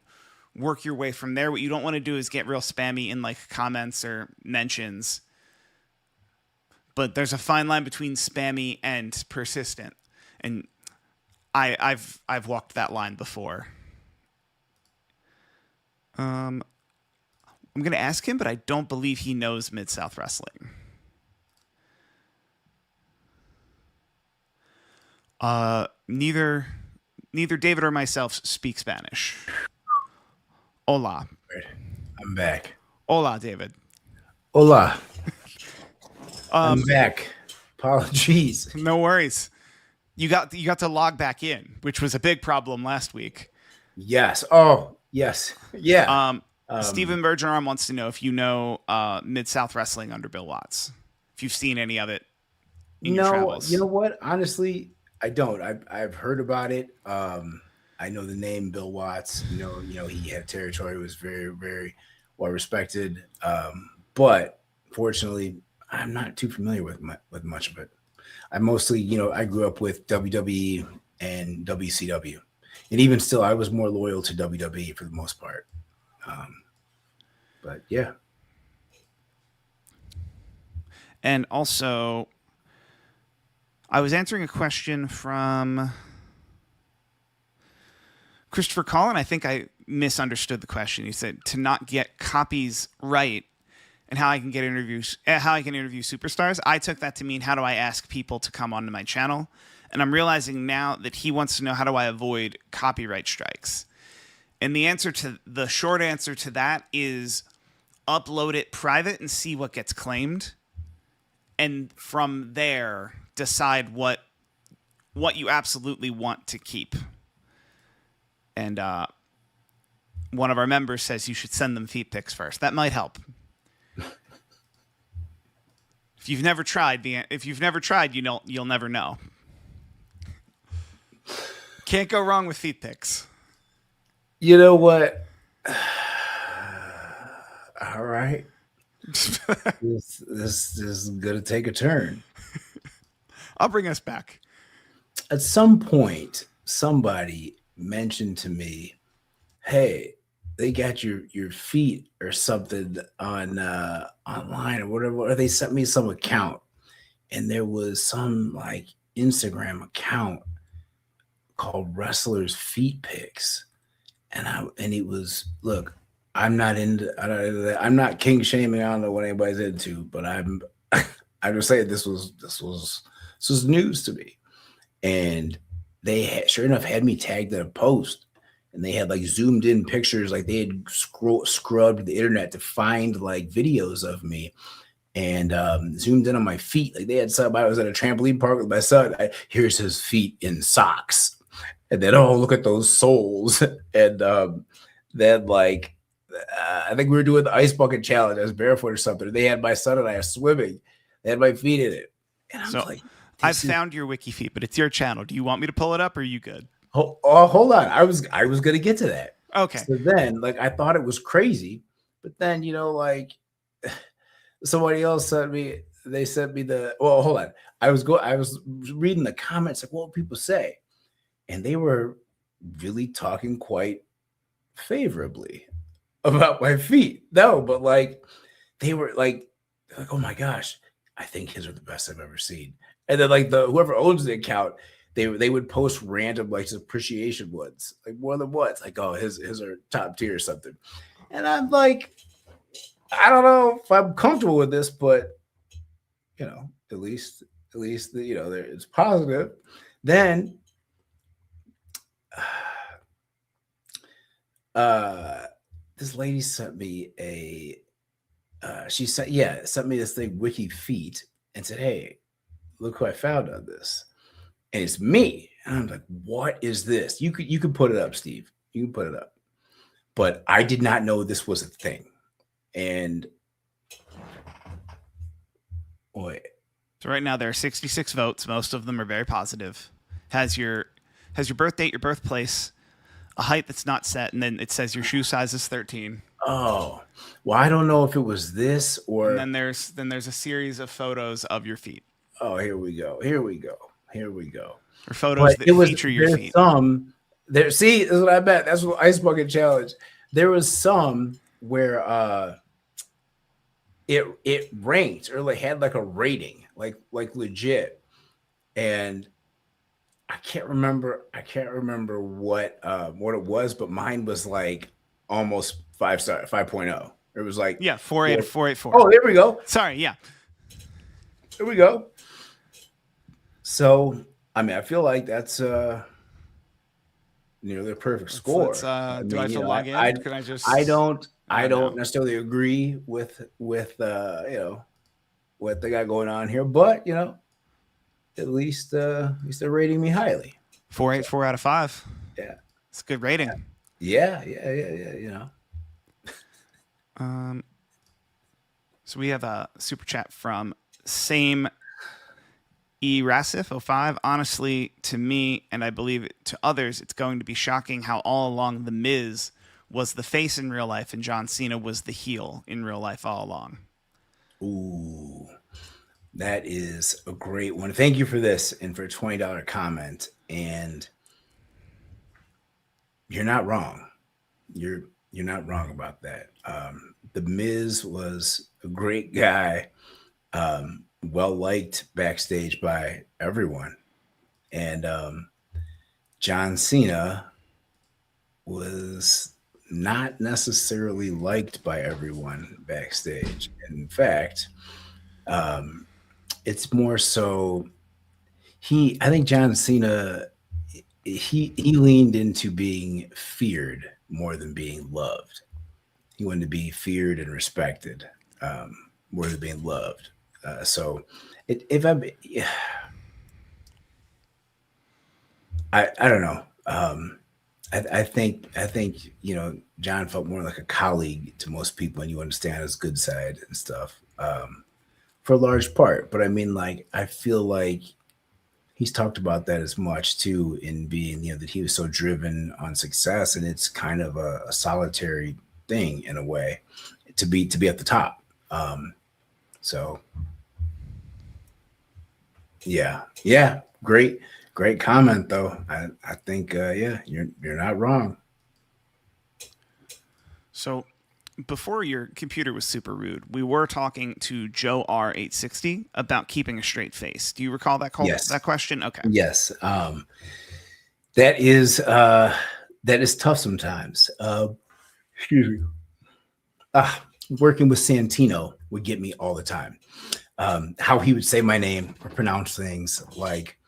work your way from there. What you don't want to do is get real spammy in like comments or mentions. But there's a fine line between spammy and persistent. And I've walked that line before. I'm going to ask him, but I don't believe he knows Mid-South Wrestling. Neither David or myself speak Spanish. Hola. I'm back. Hola, David. Hola. I'm back. Apologies. No worries. You got to log back in, which was a big problem last week. Yes. Oh, yes. Yeah. Stephen Bergeron wants to know if you know Mid-South Wrestling under Bill Watts. If you've seen any of it in your travels. You know what? Honestly, I don't. I've heard about it. I know the name Bill Watts. You know, he had territory, was very, very well respected. But fortunately, I'm not too familiar with much of it. I mostly, I grew up with WWE and WCW, and even still, I was more loyal to WWE for the most part. But yeah. And also, I was answering a question from Christopher Collin. I think I misunderstood the question. He said to not get copies right and how I can interview superstars. I took that to mean how do I ask people to come onto my channel? And I'm realizing now that he wants to know how do I avoid copyright strikes. And the short answer to that is upload it private and see what gets claimed. And from there, decide what you absolutely want to keep. And one of our members says you should send them feet pics first. That might help. If you've never tried, you'll never know. Can't go wrong with feet pics. You know what? All right. this is gonna take a turn. I'll bring us back. At some point, somebody mentioned to me, "Hey, they got your feet or something on online or whatever," or they sent me some account, and there was some like Instagram account called Wrestlers Feet Pics, and it was, look, I'm not king shaming. I don't know what anybody's into, but I'm just saying this was news to me, and they had, sure enough, had me tagged in a post, and they had like zoomed in pictures, like they had scrubbed the internet to find like videos of me, and zoomed in on my feet. Like they had somebody, I was at a trampoline park with my son. Here's his feet in socks, and then, oh, look at those soles, and then like. I think we were doing the ice bucket challenge. I was barefoot or something. They had my son and I swimming. They had my feet in it. And I was like, I've found your wiki feet, but it's your channel. Do you want me to pull it up or are you good? Hold on. I was going to get to that. Okay. So then, like, I thought it was crazy, but then, like somebody else sent me hold on. I was reading the comments, like, what people say. And they were really talking quite favorably about my feet. No, but like they were like, oh my gosh, I think his are the best I've ever seen. And then like whoever owns the account, they would post random like appreciation ones, like more than once, like, oh, his are top tier or something. And I'm like, I don't know if I'm comfortable with this, but at least it's positive. Then this lady sent me sent me this thing, Wiki Feet, and said, hey, look who I found on this. And it's me. And I'm like, what is this? You could put it up, Steve. You can put it up. But I did not know this was a thing. And boy. So right now there are 66 votes. Most of them are very positive. Has your birth date, your birthplace, a height that's not set, and then it says your shoe size is 13. Oh, well, I don't know if it was this or. And then there's a series of photos of your feet. Oh, here we go. Here we go. Here we go. Or photos But that it was feature your there's feet. some there. See, this is what I bet. That's what Ice Bucket Challenge. There was some where it ranked or like had like a rating, like legit. And I can't remember what it was, but mine was like almost 5 star 5.0. It was like Yeah, 48 four. 484. Oh, there we go. Sorry, yeah. There we go. So I mean, I feel like that's nearly a perfect Let's score. I do I mean, have to log I in? Can I I just don't I don't no. necessarily agree with what they got going on here, but at least they're rating me highly. So 484 out of 5. yeah, It's a good rating. yeah. Um so we have a super chat from same Rasif05. Honestly, to me, and I believe to others, it's going to be shocking how all along The Miz was the face in real life and John Cena was the heel in real life all along. Ooh, that is a great one. Thank you for this and for a $20 comment. And you're not wrong. You're not wrong about that. The Miz was a great guy, well liked backstage by everyone, and John Cena was not necessarily liked by everyone backstage. In fact, um, it's more so I think John Cena he leaned into being feared more than being loved. He wanted to be feared and respected, more than being loved. So, if I don't know. I think John felt more like a colleague to most people, and you understand his good side and stuff, for a large part. But I mean, like, I feel like he's talked about that as much too, in being that he was so driven on success, and it's kind of a solitary thing in a way to be at the top. So yeah, great comment though. I think yeah, you're not wrong. So before your computer was super rude, we were talking to Joe R860 about keeping a straight face. Do you recall that Yes, question? Okay. yes. That is tough sometimes. Excuse me. Working with Santino would get me all the time. How he would say my name or pronounce things like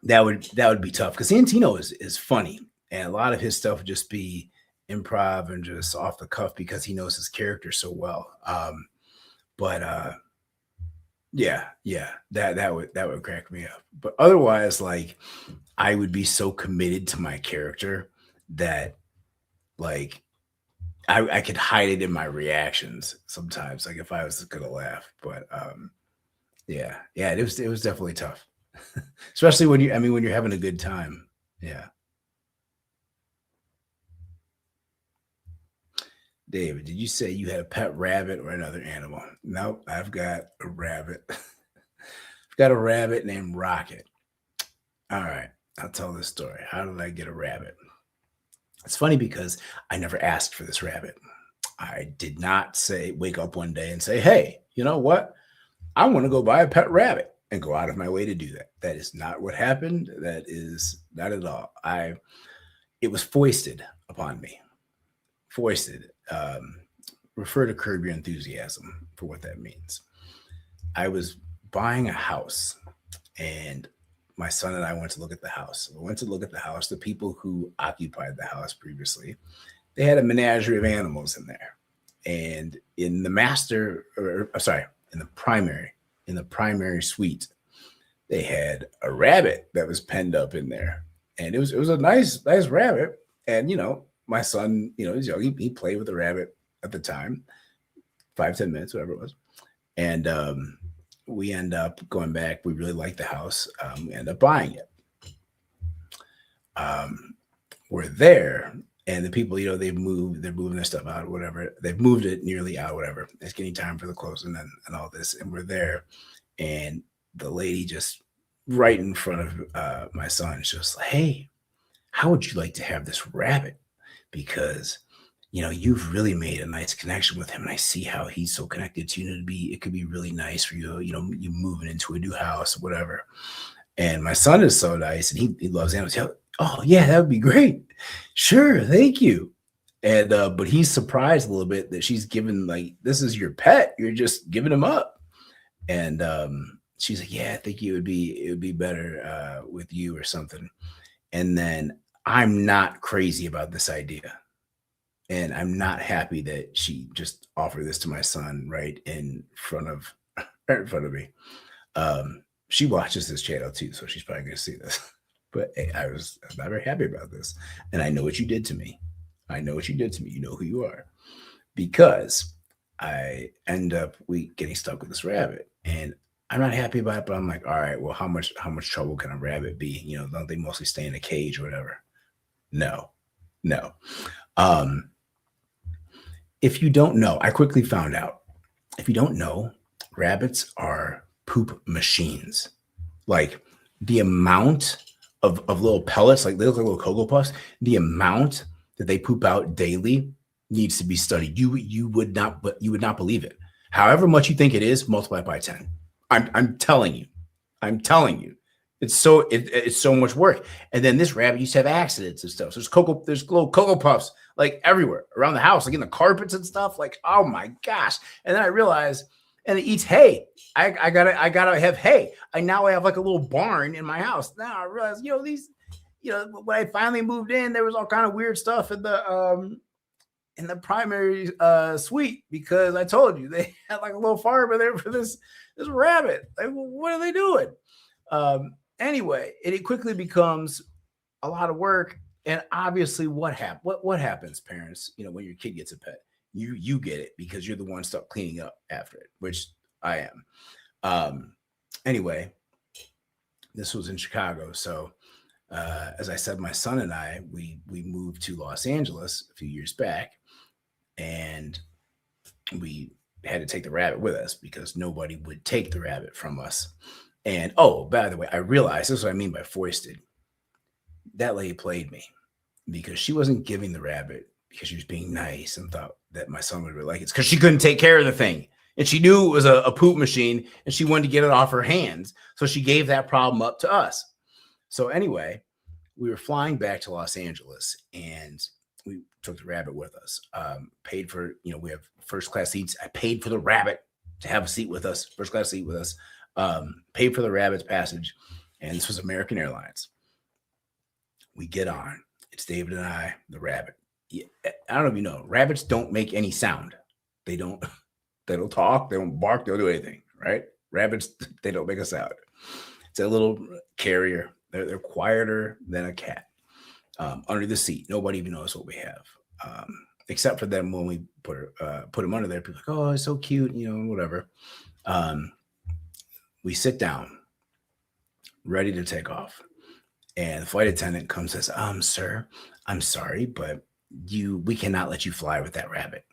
that would be tough because Santino is funny, and a lot of his stuff would just be improv and just off the cuff because he knows his character so well. But yeah, that would crack me up. But otherwise, like, I would be so committed to my character that, like, I could hide it in my reactions sometimes, like if I was gonna laugh. But yeah, it was definitely tough, especially when you're having a good time. Yeah. David, did you say you had a pet rabbit or another animal? Nope, I've got a rabbit. I've got a rabbit named Rocket. All right, I'll tell this story. How did I get a rabbit? It's funny because I never asked for this rabbit. I did not wake up one day and say, hey, you know what? I want to go buy a pet rabbit and go out of my way to do that. That is not what happened. That is not at all. It was foisted upon me. Foisted. Refer to Curb Your Enthusiasm for what that means. I was buying a house, and my son and I went to look at the house. We went to look at the house. The people who occupied the house previously, they had a menagerie of animals in there. And in the master, or sorry, in the primary suite, they had a rabbit that was penned up in there, and it was a nice rabbit. And my son, he's young. He played with the rabbit at the time, 5-10 minutes, whatever it was, and we end up going back. We really liked the house. We end up buying it. Um, we're there, and the people, they've moved. They're moving their stuff out, or whatever. They've moved it nearly out, whatever. It's getting time for the closing and all this, and we're there, and the lady just right in front of my son, is just like, hey, how would you like to have this rabbit? Because you've really made a nice connection with him, and I see how he's so connected to you. It could be really nice for you, you moving into a new house, whatever. And my son is so nice, and he loves animals. Oh yeah, that would be great. Sure, thank you. And but he's surprised a little bit that she's given, like, this is your pet. You're just giving him up. And she's like, yeah, I think it would be better with you or something. And then I'm not crazy about this idea. And I'm not happy that she just offered this to my son right in front of me. She watches this channel too, so she's probably gonna see this. But hey, I'm not very happy about this. And I know what you did to me. I know what you did to me. You know who you are. Because I end up we getting stuck with this rabbit. And I'm not happy about it, but I'm like, all right, well, how much trouble can a rabbit be? Don't they mostly stay in a cage or whatever? No, no. Um, if you don't know, I quickly found out. If you don't know, rabbits are poop machines. Like, the amount of little pellets, like they look like little Cocoa Puffs, the amount that they poop out daily needs to be studied. You would not believe it. However much you think it is, multiply it by 10. I'm telling you. I'm telling you. It's so much work. And then this rabbit used to have accidents and stuff. So there's little Cocoa Puffs like everywhere around the house, like in the carpets and stuff. Like, oh my gosh. And then I realized, and it eats hay. I gotta have hay. I now have like a little barn in my house. Now I realize, when I finally moved in, there was all kind of weird stuff in the primary suite, because I told you they had like a little farm in there for this rabbit. Like, what are they doing? Anyway, it quickly becomes a lot of work. And obviously, what happens, parents? When your kid gets a pet, you get it because you're the one stuck cleaning up after it, which I am. Anyway, this was in Chicago, so as I said, my son and I we moved to Los Angeles a few years back, and we had to take the rabbit with us because nobody would take the rabbit from us. And oh, by the way, I realized this is what I mean by foisted. That lady played me because she wasn't giving the rabbit because she was being nice and thought that my son would really like it. It's because she couldn't take care of the thing. And she knew it was a poop machine, and she wanted to get it off her hands. So she gave that problem up to us. So anyway, we were flying back to Los Angeles, and we took the rabbit with us. Paid for, we have first class seats. I paid for the rabbit to have a seat with us, first class seat with us. Paid for the rabbit's passage, and this was American Airlines. We get on. It's David and I, the rabbit. Yeah, I don't know if you know, rabbits don't make any sound. They don't talk, they don't bark, they don't do anything, right? Rabbits, they don't make a sound. It's a little carrier. They're quieter than a cat. Under the seat, nobody even knows what we have, except for them when we put them under there. People are like, oh, it's so cute, whatever. We sit down, ready to take off, and the flight attendant comes and says, sir, I'm sorry, but we cannot let you fly with that rabbit.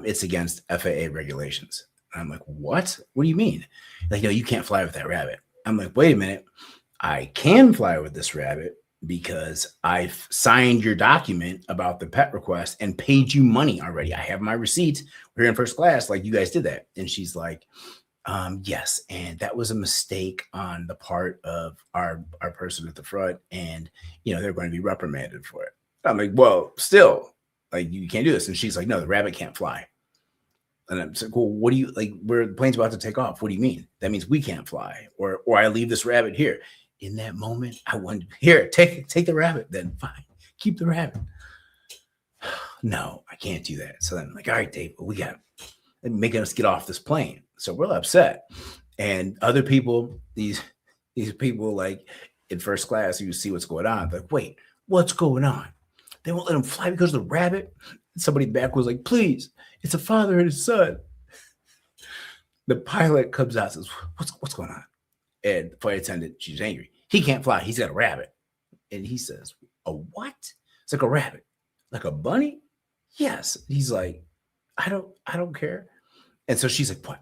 It's against FAA regulations. And I'm like, what? What do you mean? Like, no, you can't fly with that rabbit. I'm like, wait a minute. I can fly with this rabbit because I've signed your document about the pet request and paid you money already. I have my receipts. We're in first class. Like, you guys did that. And she's like, yes. And that was a mistake on the part of our person at the front. And, they're going to be reprimanded for it. I'm like, well, still, like, you can't do this. And she's like, no, the rabbit can't fly. And I'm like, well, what do you, like, where the plane's about to take off? What do you mean? That means we can't fly, or I leave this rabbit here. In that moment, I wanted, here, take the rabbit. Then fine, keep the rabbit. No, I can't do that. So then I'm like, all right, Dave, we got making us get off this plane. So we're upset. And other people, these people, like, in first class, you see what's going on. Like, wait, what's going on? They won't let him fly because of the rabbit. Somebody back was like, please, it's a father and his son. The pilot comes out and says, what's going on? And the flight attendant, she's angry. He can't fly. He's got a rabbit. And he says, a what? It's like a rabbit. Like a bunny? Yes. He's like, I don't care. And so she's like, what?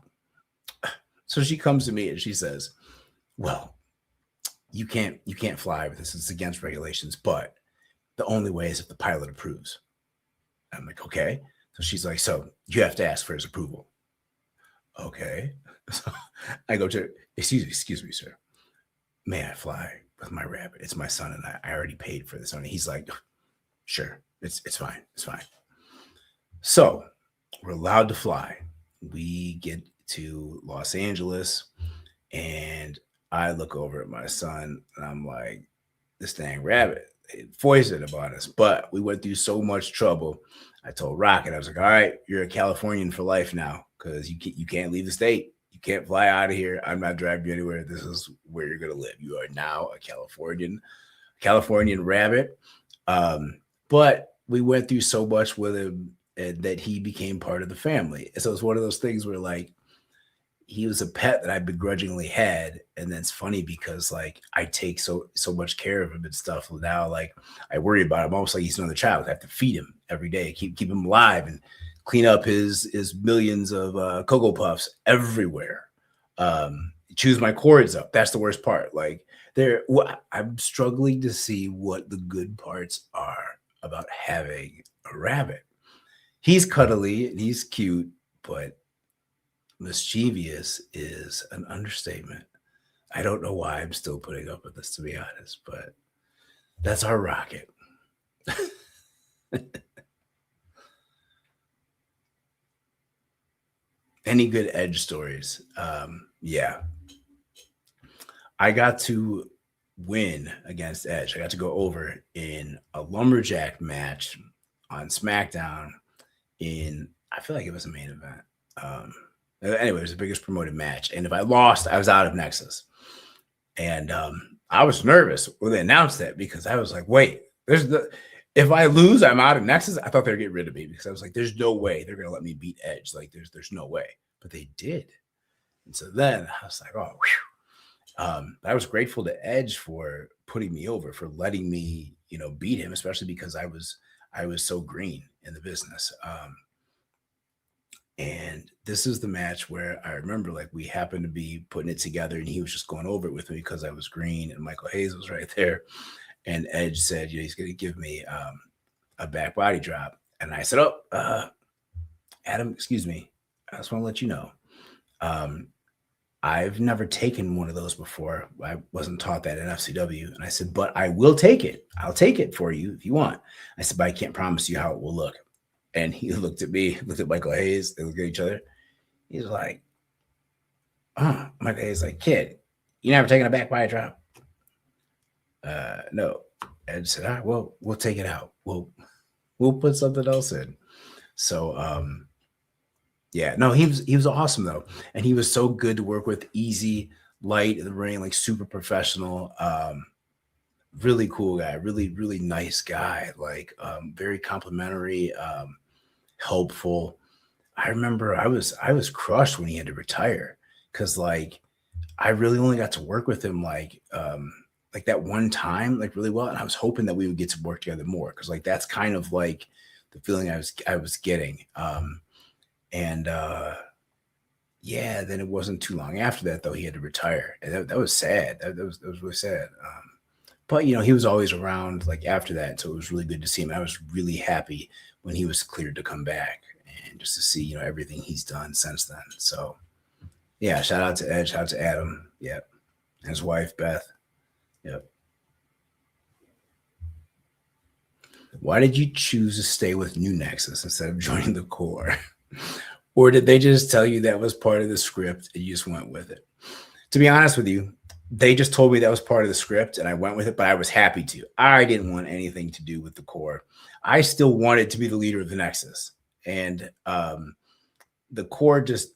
So she comes to me and she says, well, you can't fly with this. It's against regulations, but the only way is if the pilot approves. I'm like, okay. So she's like, so you have to ask for his approval. Okay. So I go to, excuse me, sir. May I fly with my rabbit? It's my son and I already paid for this. And he's like, sure, it's fine. It's fine. So we're allowed to fly. We get to Los Angeles and I look over at my son and I'm like, this dang rabbit, it foisted upon us. But we went through so much trouble. I told Rocket, I was like, all right, you're a Californian for life now because you can't leave the state. You can't fly out of here. I'm not driving you anywhere. This is where you're gonna live. You are now a Californian rabbit. But we went through so much with him that he became part of the family. So it's one of those things where like he was a pet that I begrudgingly had, and then it's funny because like I take so much care of him and stuff. Now, like I worry about him almost like he's another child. I have to feed him every day, keep him alive, and clean up his millions of cocoa puffs everywhere. Choose my cords up. That's the worst part. Like I'm struggling to see what the good parts are about having a rabbit. He's cuddly and he's cute, but mischievous is an understatement. I don't know why I'm still putting up with this, to be honest, but that's our Rocket. Any good Edge stories? Yeah, I got to win against Edge. I got to go over in a lumberjack match on SmackDown. I feel like it was a main event. Anyway, it was the biggest promoted match, and if I lost, I was out of Nexus. And I was nervous when they announced that because I was like, wait, if I lose, I'm out of Nexus. I thought they'd get rid of me because I was like, there's no way they're gonna let me beat Edge. Like, there's no way. But they did. And so then I was like, oh, I was grateful to Edge for putting me over, for letting me, beat him, especially because I was so green in the business. And this is the match where I remember like we happened to be putting it together and he was just going over it with me because I was green and Michael Hayes was right there. And Edge said, he's going to give me a back body drop. And I said, Adam, excuse me. I just want to let you know. I've never taken one of those before. I wasn't taught that in FCW. And I said, but I will take it. I'll take it for you if you want. I said, but I can't promise you how it will look. And he looked at me, looked at Michael Hayes. They looked at each other. He's like, Michael Hayes like, kid, you never taken a back body drop? No. Ed said, all right, well, we'll take it out. We'll put something else in. So, yeah, no, he was awesome though. And he was so good to work with, easy, light in the ring, like super professional. Really cool guy, really, really nice guy, like very complimentary, helpful. I remember I was crushed when he had to retire because like I really only got to work with him like that one time like really well, and I was hoping that we would get to work together more because like that's kind of like the feeling I was getting. And yeah, then it wasn't too long after that though he had to retire, and that was sad. That was really sad. But he was always around like after that, so it was really good to see him. I was really happy when he was cleared to come back and just to see everything he's done since then. So yeah, shout out to Edge, shout out to Adam, yep, and his wife Beth, yep. Why did you choose to stay with New Nexus instead of joining the core? Or did they just tell you that was part of the script and you just went with it? To be honest with you, they just told me that was part of the script and I went with it, but I was happy to. I didn't want anything to do with the core. I still wanted to be the leader of the Nexus. And the core just,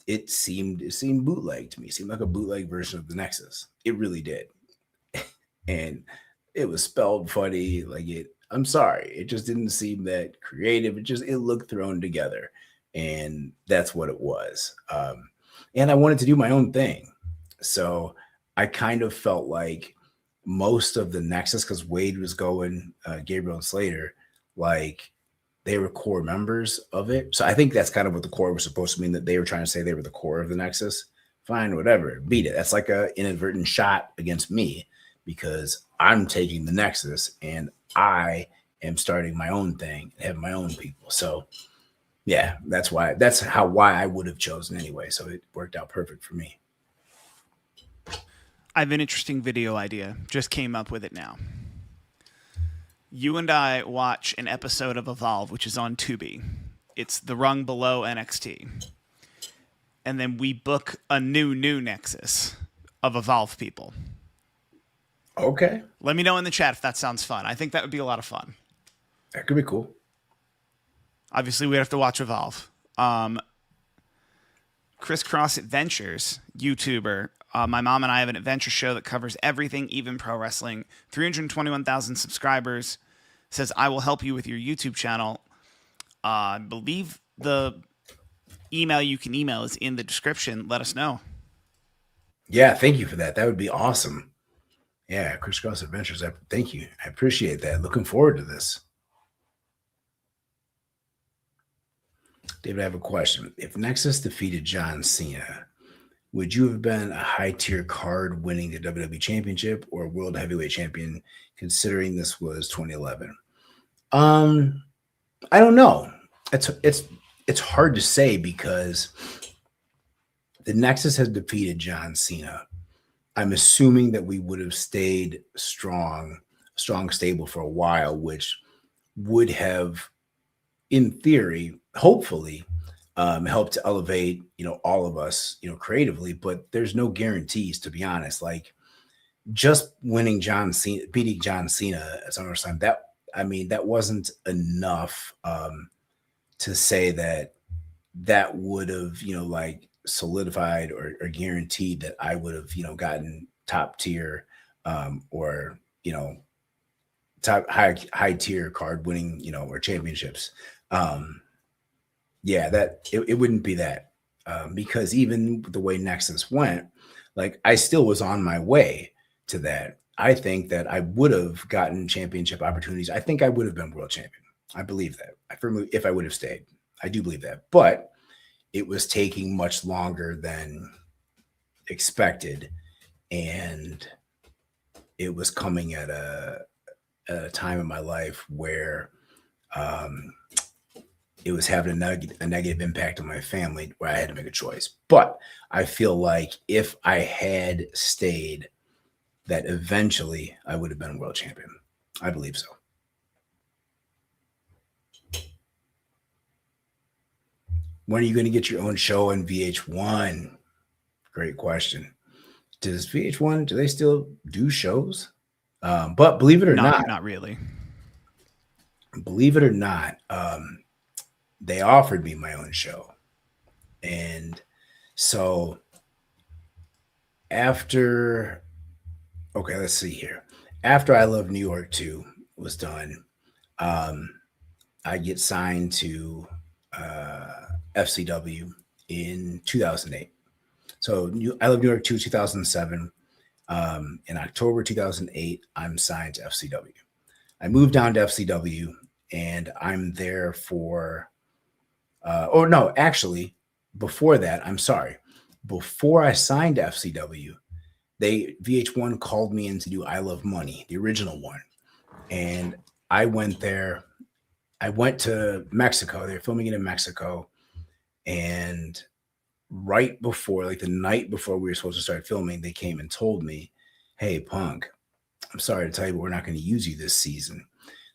it seemed bootleg to me. It seemed like a bootleg version of the Nexus. It really did. And it was spelled funny. I'm sorry. It just didn't seem that creative. It looked thrown together. And that's what it was. And I wanted to do my own thing. So I kind of felt like most of the Nexus, because Wade was going, Gabriel and Slater, like they were core members of it. So I think that's kind of what the core was supposed to mean, that they were trying to say they were the core of the Nexus. fine, whatever, beat it. That's like a inadvertent shot against me because I'm taking the Nexus and I am starting my own thing, have my own people. So yeah, why I would have chosen anyway. So it worked out perfect for me. I have an interesting video idea. Just came up with it now. You and I watch an episode of Evolve, which is on Tubi. It's the rung below NXT. And then we book a new Nexus of Evolve people. Okay. Let me know in the chat if that sounds fun. I think that would be a lot of fun. That could be cool. Obviously, we have to watch Evolve. Crisscross Adventures, YouTuber. My mom and I have an adventure show that covers everything, even pro wrestling. 321,000 subscribers. Says, I will help you with your YouTube channel. I believe the email you can email is in the description. Let us know. Yeah, thank you for that. That would be awesome. Yeah, Crisscross Adventures. Thank you. I appreciate that. Looking forward to this. David, I have a question. If Nexus defeated John Cena, would you have been a high tier card winning the WWE Championship or World Heavyweight Champion, considering this was 2011? I don't know. It's hard to say because the Nexus has defeated John Cena. I'm assuming that we would have stayed strong, stable for a while, which would have, in theory, hopefully, helped to elevate, all of us, creatively. But there's no guarantees, to be honest. Like just beating John Cena at SummerSlam, that wasn't enough to say that would have, like solidified or guaranteed that I would have, gotten top tier or, top high tier card winning, or championships. Yeah, that it wouldn't be that because even the way Nexus went, like I still was on my way to that. I think that I would have gotten championship opportunities. I think I would have been world champion. I believe that. If I would have stayed, I do believe that. But it was taking much longer than expected, and it was coming at a time in my life where it was having a negative impact on my family where I had to make a choice. But I feel like if I had stayed, that eventually I would have been world champion. I believe so. When are you going to get your own show on VH1? Great question. Does VH1, do they still do shows? But believe it or not really. Believe it or not, they offered me my own show. And so after, okay, let's see here. After I Love New York 2 was done, I get signed to FCW in 2008. So I Love New York 2, 2007. In October 2008, I'm signed to FCW. I moved down to FCW and I'm there for, before that, I'm sorry. Before I signed to FCW, VH1 called me in to do I Love Money, the original one. And I went there. I went to Mexico. They were filming it in Mexico. And right before, like the night before we were supposed to start filming, they came and told me, hey, Punk, I'm sorry to tell you, but we're not going to use you this season.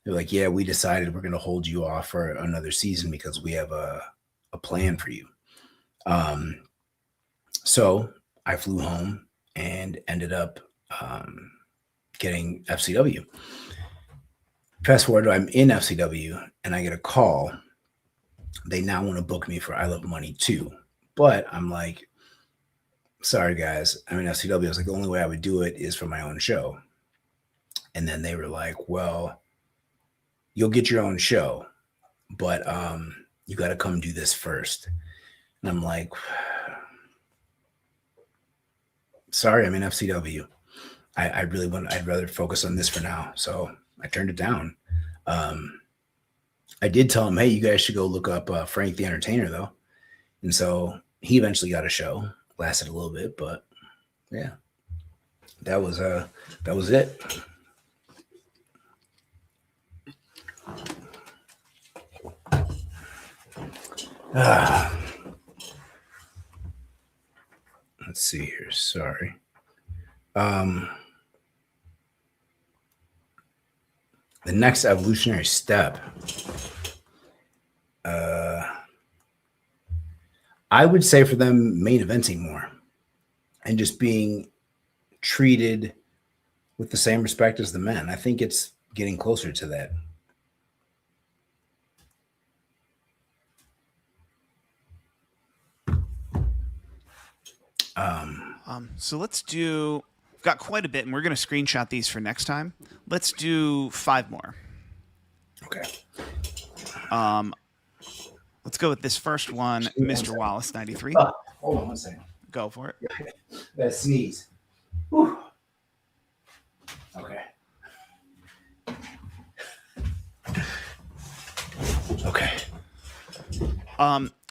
They're like, yeah, we decided we're going to hold you off for another season because we have a plan for you. So I flew home and ended up getting FCW. Fast forward, I'm in FCW and I get a call. They now want to book me for I Love Money 2. But I'm like, sorry, guys. I'm in FCW. I was like, the only way I would do it is for my own show. And then they were like, well, you'll get your own show, but you got to come do this first. And I'm like, sorry, I'm in FCW. I'd rather focus on this for now. So I turned it down. I did tell him, hey, you guys should go look up Frank the Entertainer, though. And so he eventually got a show. lasted a little bit, but yeah, that was it. Ah, let's see here. Sorry. Um, the next evolutionary step, I would say for them main eventing more and just being treated with the same respect as the men. I think it's getting closer to that. So let's do. We've got quite a bit, and we're going to screenshot these for next time. Let's do 5 more. Okay. Let's go with this first one, Mr. Wallace 93. Oh, hold on one second. Go for it. That sneeze. Whew. Okay. Okay.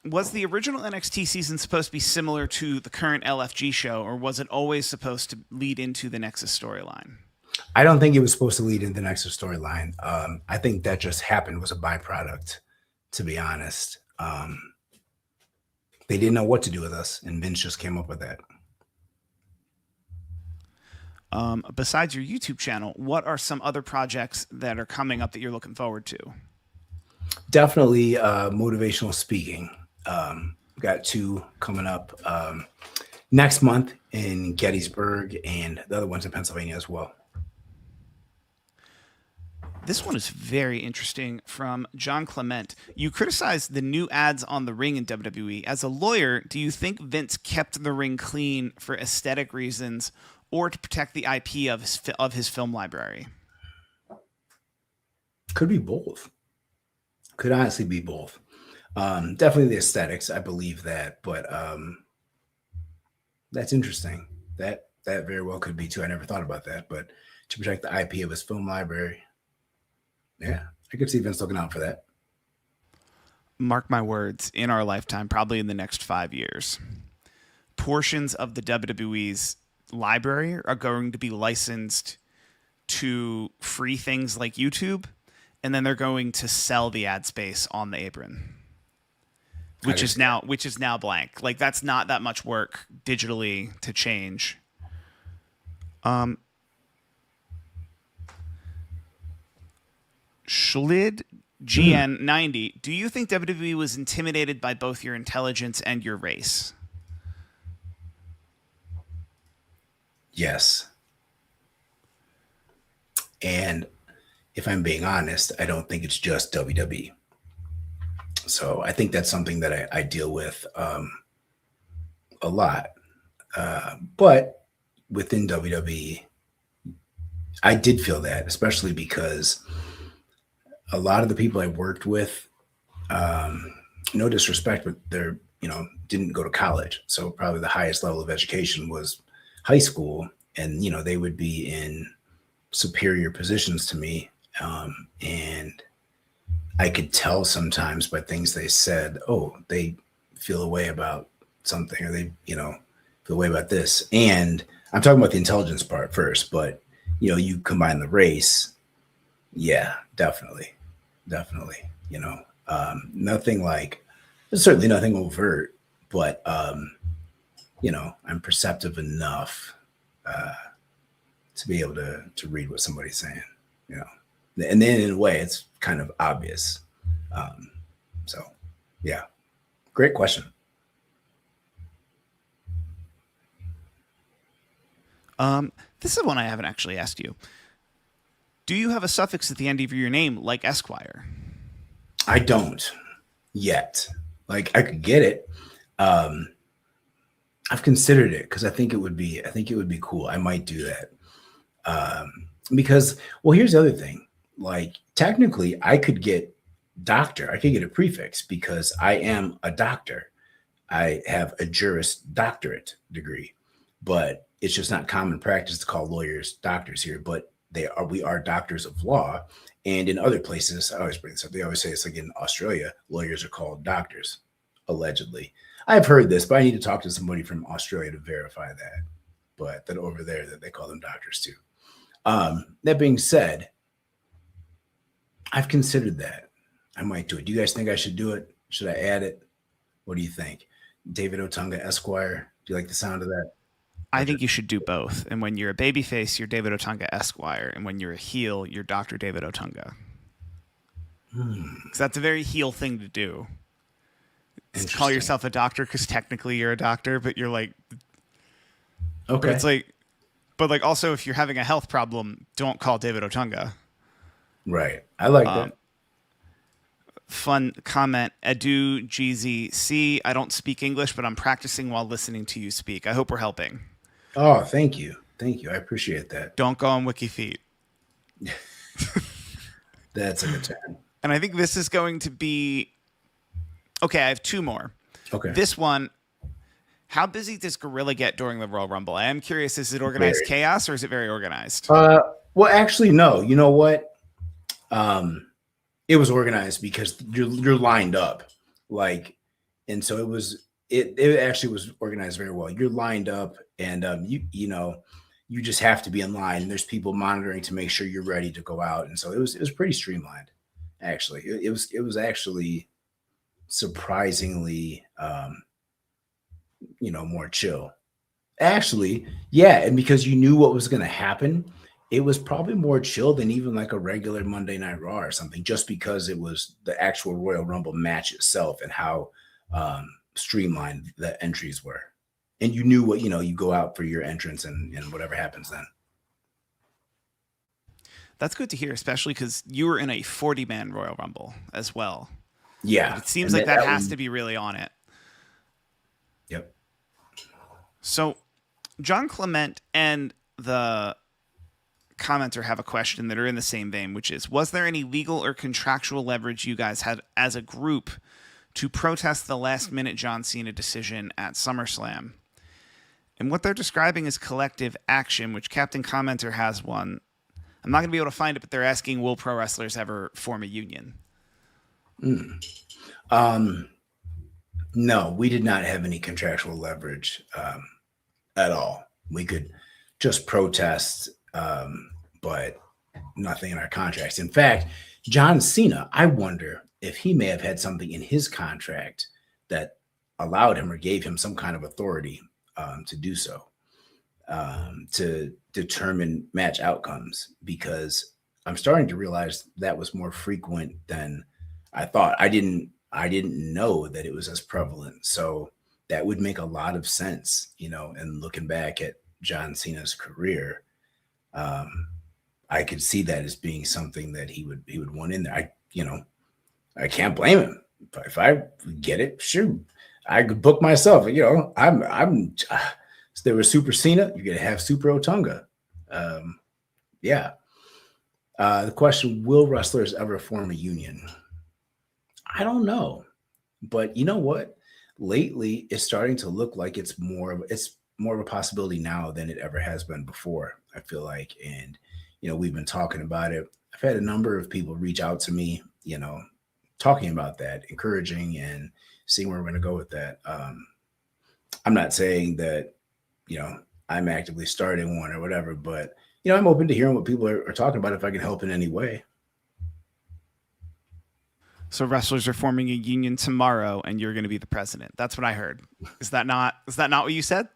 Was the original NXT season supposed to be similar to the current LFG show, or was it always supposed to lead into the Nexus storyline? I don't think it was supposed to lead into the Nexus storyline. I think that just happened, was a byproduct, to be honest. They didn't know what to do with us, and Vince just came up with that. Besides your YouTube channel, what are some other projects that are coming up that you're looking forward to? Definitely motivational speaking. Got 2 coming up next month in Gettysburg, and the other one's in Pennsylvania as well. This one is very interesting from John Clement. You criticized the new ads on the ring in WWE. As a lawyer, do you think Vince kept the ring clean for aesthetic reasons or to protect the IP of his film library? Could be both. Could honestly be both. Definitely the aesthetics, I believe that, but that's interesting. That very well could be too. I never thought about that, but to protect the IP of his film library, yeah, I could see Vince looking out for that. Mark my words, in our lifetime, probably in the next 5 years, portions of the WWE's library are going to be licensed to free things like YouTube, and then they're going to sell the ad space on the apron, which is now blank. Like, that's not that much work digitally to change. Schlid GN90, do you think WWE was intimidated by both your intelligence and your race? Yes. And if I'm being honest, I don't think it's just WWE. So I think that's something that I deal with a lot. But within WWE, I did feel that, especially because a lot of the people I worked with, no disrespect, but they're, didn't go to college. So probably the highest level of education was high school. And, they would be in superior positions to me. And I could tell sometimes by things they said, oh, they feel a way about something, or they, feel a way about this. And I'm talking about the intelligence part first, but, you combine the race. Yeah, definitely. Nothing like, certainly nothing overt, but, I'm perceptive enough to be able to read what somebody's saying, and then in a way it's kind of obvious. So yeah, great question. This is one I haven't actually asked you. Do you have a suffix at the end of your name like Esquire? I don't yet. Like, I could get it. I've considered it because I think it would be cool. I might do that. Because, well, here's the other thing. Like, technically I could get doctor. I could get a prefix because I am a doctor. I have a Juris Doctorate degree, but it's just not common practice to call lawyers doctors here, but we are doctors of law. And in other places, I always bring this up. They always say it's like in Australia, lawyers are called doctors, allegedly. I've heard this, but I need to talk to somebody from Australia to verify that. But that over there, that they call them doctors too. That being said, I've considered that. I might do it. Do you guys think I should do it? Should I add it? What do you think? David Otunga Esquire. Do you like the sound of that? Or I think just you should do both. And when you're a babyface, you're David Otunga Esquire, and when you're a heel, you're Dr. David Otunga. Because that's a very heel thing to do. Is to call interesting? yourself a doctor because technically you're a doctor, but you're like, but Okay. it's like, but like also if you're having a health problem, don't call David Otunga. Right. I like that. Fun comment. Edu GZC. I don't speak English, but I'm practicing while listening to you speak. I hope we're helping. Oh, thank you. Thank you. I appreciate that. Don't go on WikiFeet. That's a good time. And I think this is going to be okay. I have two more. Okay. This one. How busy does Gorilla get during the Royal Rumble? I am curious. Is it organized Very. chaos or is it very organized? Well, actually, no. You know what? It was organized because you're lined up, like, and so it actually was organized very well. You're lined up, and you just have to be in line. And there's people monitoring to make sure you're ready to go out, and so it was pretty streamlined. Actually, it was actually surprisingly more chill. Actually, yeah, and because you knew what was going to happen, it was probably more chill than even like a regular Monday Night Raw or something, just because it was the actual Royal Rumble match itself and how streamlined the entries were. And you knew what, you go out for your entrance and whatever happens then. That's good to hear, especially because you were in a 40-man Royal Rumble as well. Yeah. It seems And like that that has one, to be really on it. yep. So, John Clement and the commenter have a question that are in the same vein, which is, was there any legal or contractual leverage you guys had as a group to protest the last-minute John Cena decision at SummerSlam? And what they're describing is collective action, which Captain Commenter has one. I'm not going to be able to find it, but they're asking, will pro wrestlers ever form a union? No, we did not have any contractual leverage at all. We could just protest, but nothing in our contracts. In fact, John Cena, I wonder if he may have had something in his contract that allowed him or gave him some kind of authority to do so, to determine match outcomes, because I'm starting to realize that was more frequent than I thought. I didn't know that it was as prevalent. So that would make a lot of sense, and looking back at John Cena's career, I could see that as being something that he would want in there. I can't blame him. If I get it, shoot, I could book myself. There was Super Cena, you're gonna have Super Otunga. Yeah. The question: will wrestlers ever form a union? I don't know, but you know what? Lately, it's starting to look like it's more of a possibility now than it ever has been before. I feel like, and we've been talking about it. I've had a number of people reach out to me, talking about that, encouraging, and seeing where we're going to go with that. I'm not saying that I'm actively starting one or whatever, but I'm open to hearing what people are talking about if I can help in any way. So wrestlers are forming a union tomorrow, and you're going to be the president. That's what I heard. Is that not what you said?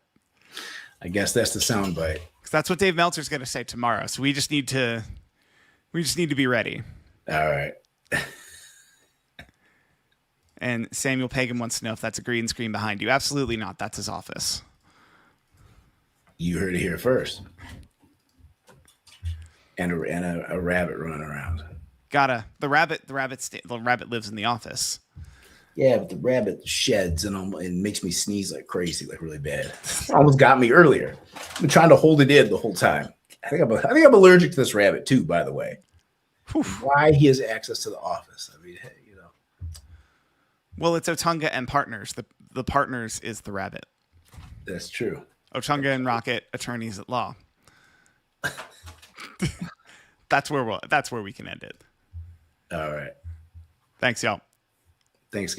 I guess that's the soundbite. Because that's what Dave Meltzer's going to say tomorrow. So we just need to be ready. All right. And Samuel Pagan wants to know if that's a green screen behind you. Absolutely not. That's his office. You heard it here first. And a rabbit running around. The rabbit lives in the office. Yeah, but the rabbit sheds and makes me sneeze like crazy, like really bad. Almost got me earlier. I've been trying to hold it in the whole time. I think I'm allergic to this rabbit too, by the way. Whew. Why he has access to the office? I mean, hey, Well, it's Otunga and partners. The partners is the rabbit. That's true. Otunga and Rocket, attorneys at law. That's where we can end it. All right. Thanks, y'all. Thanks, guys.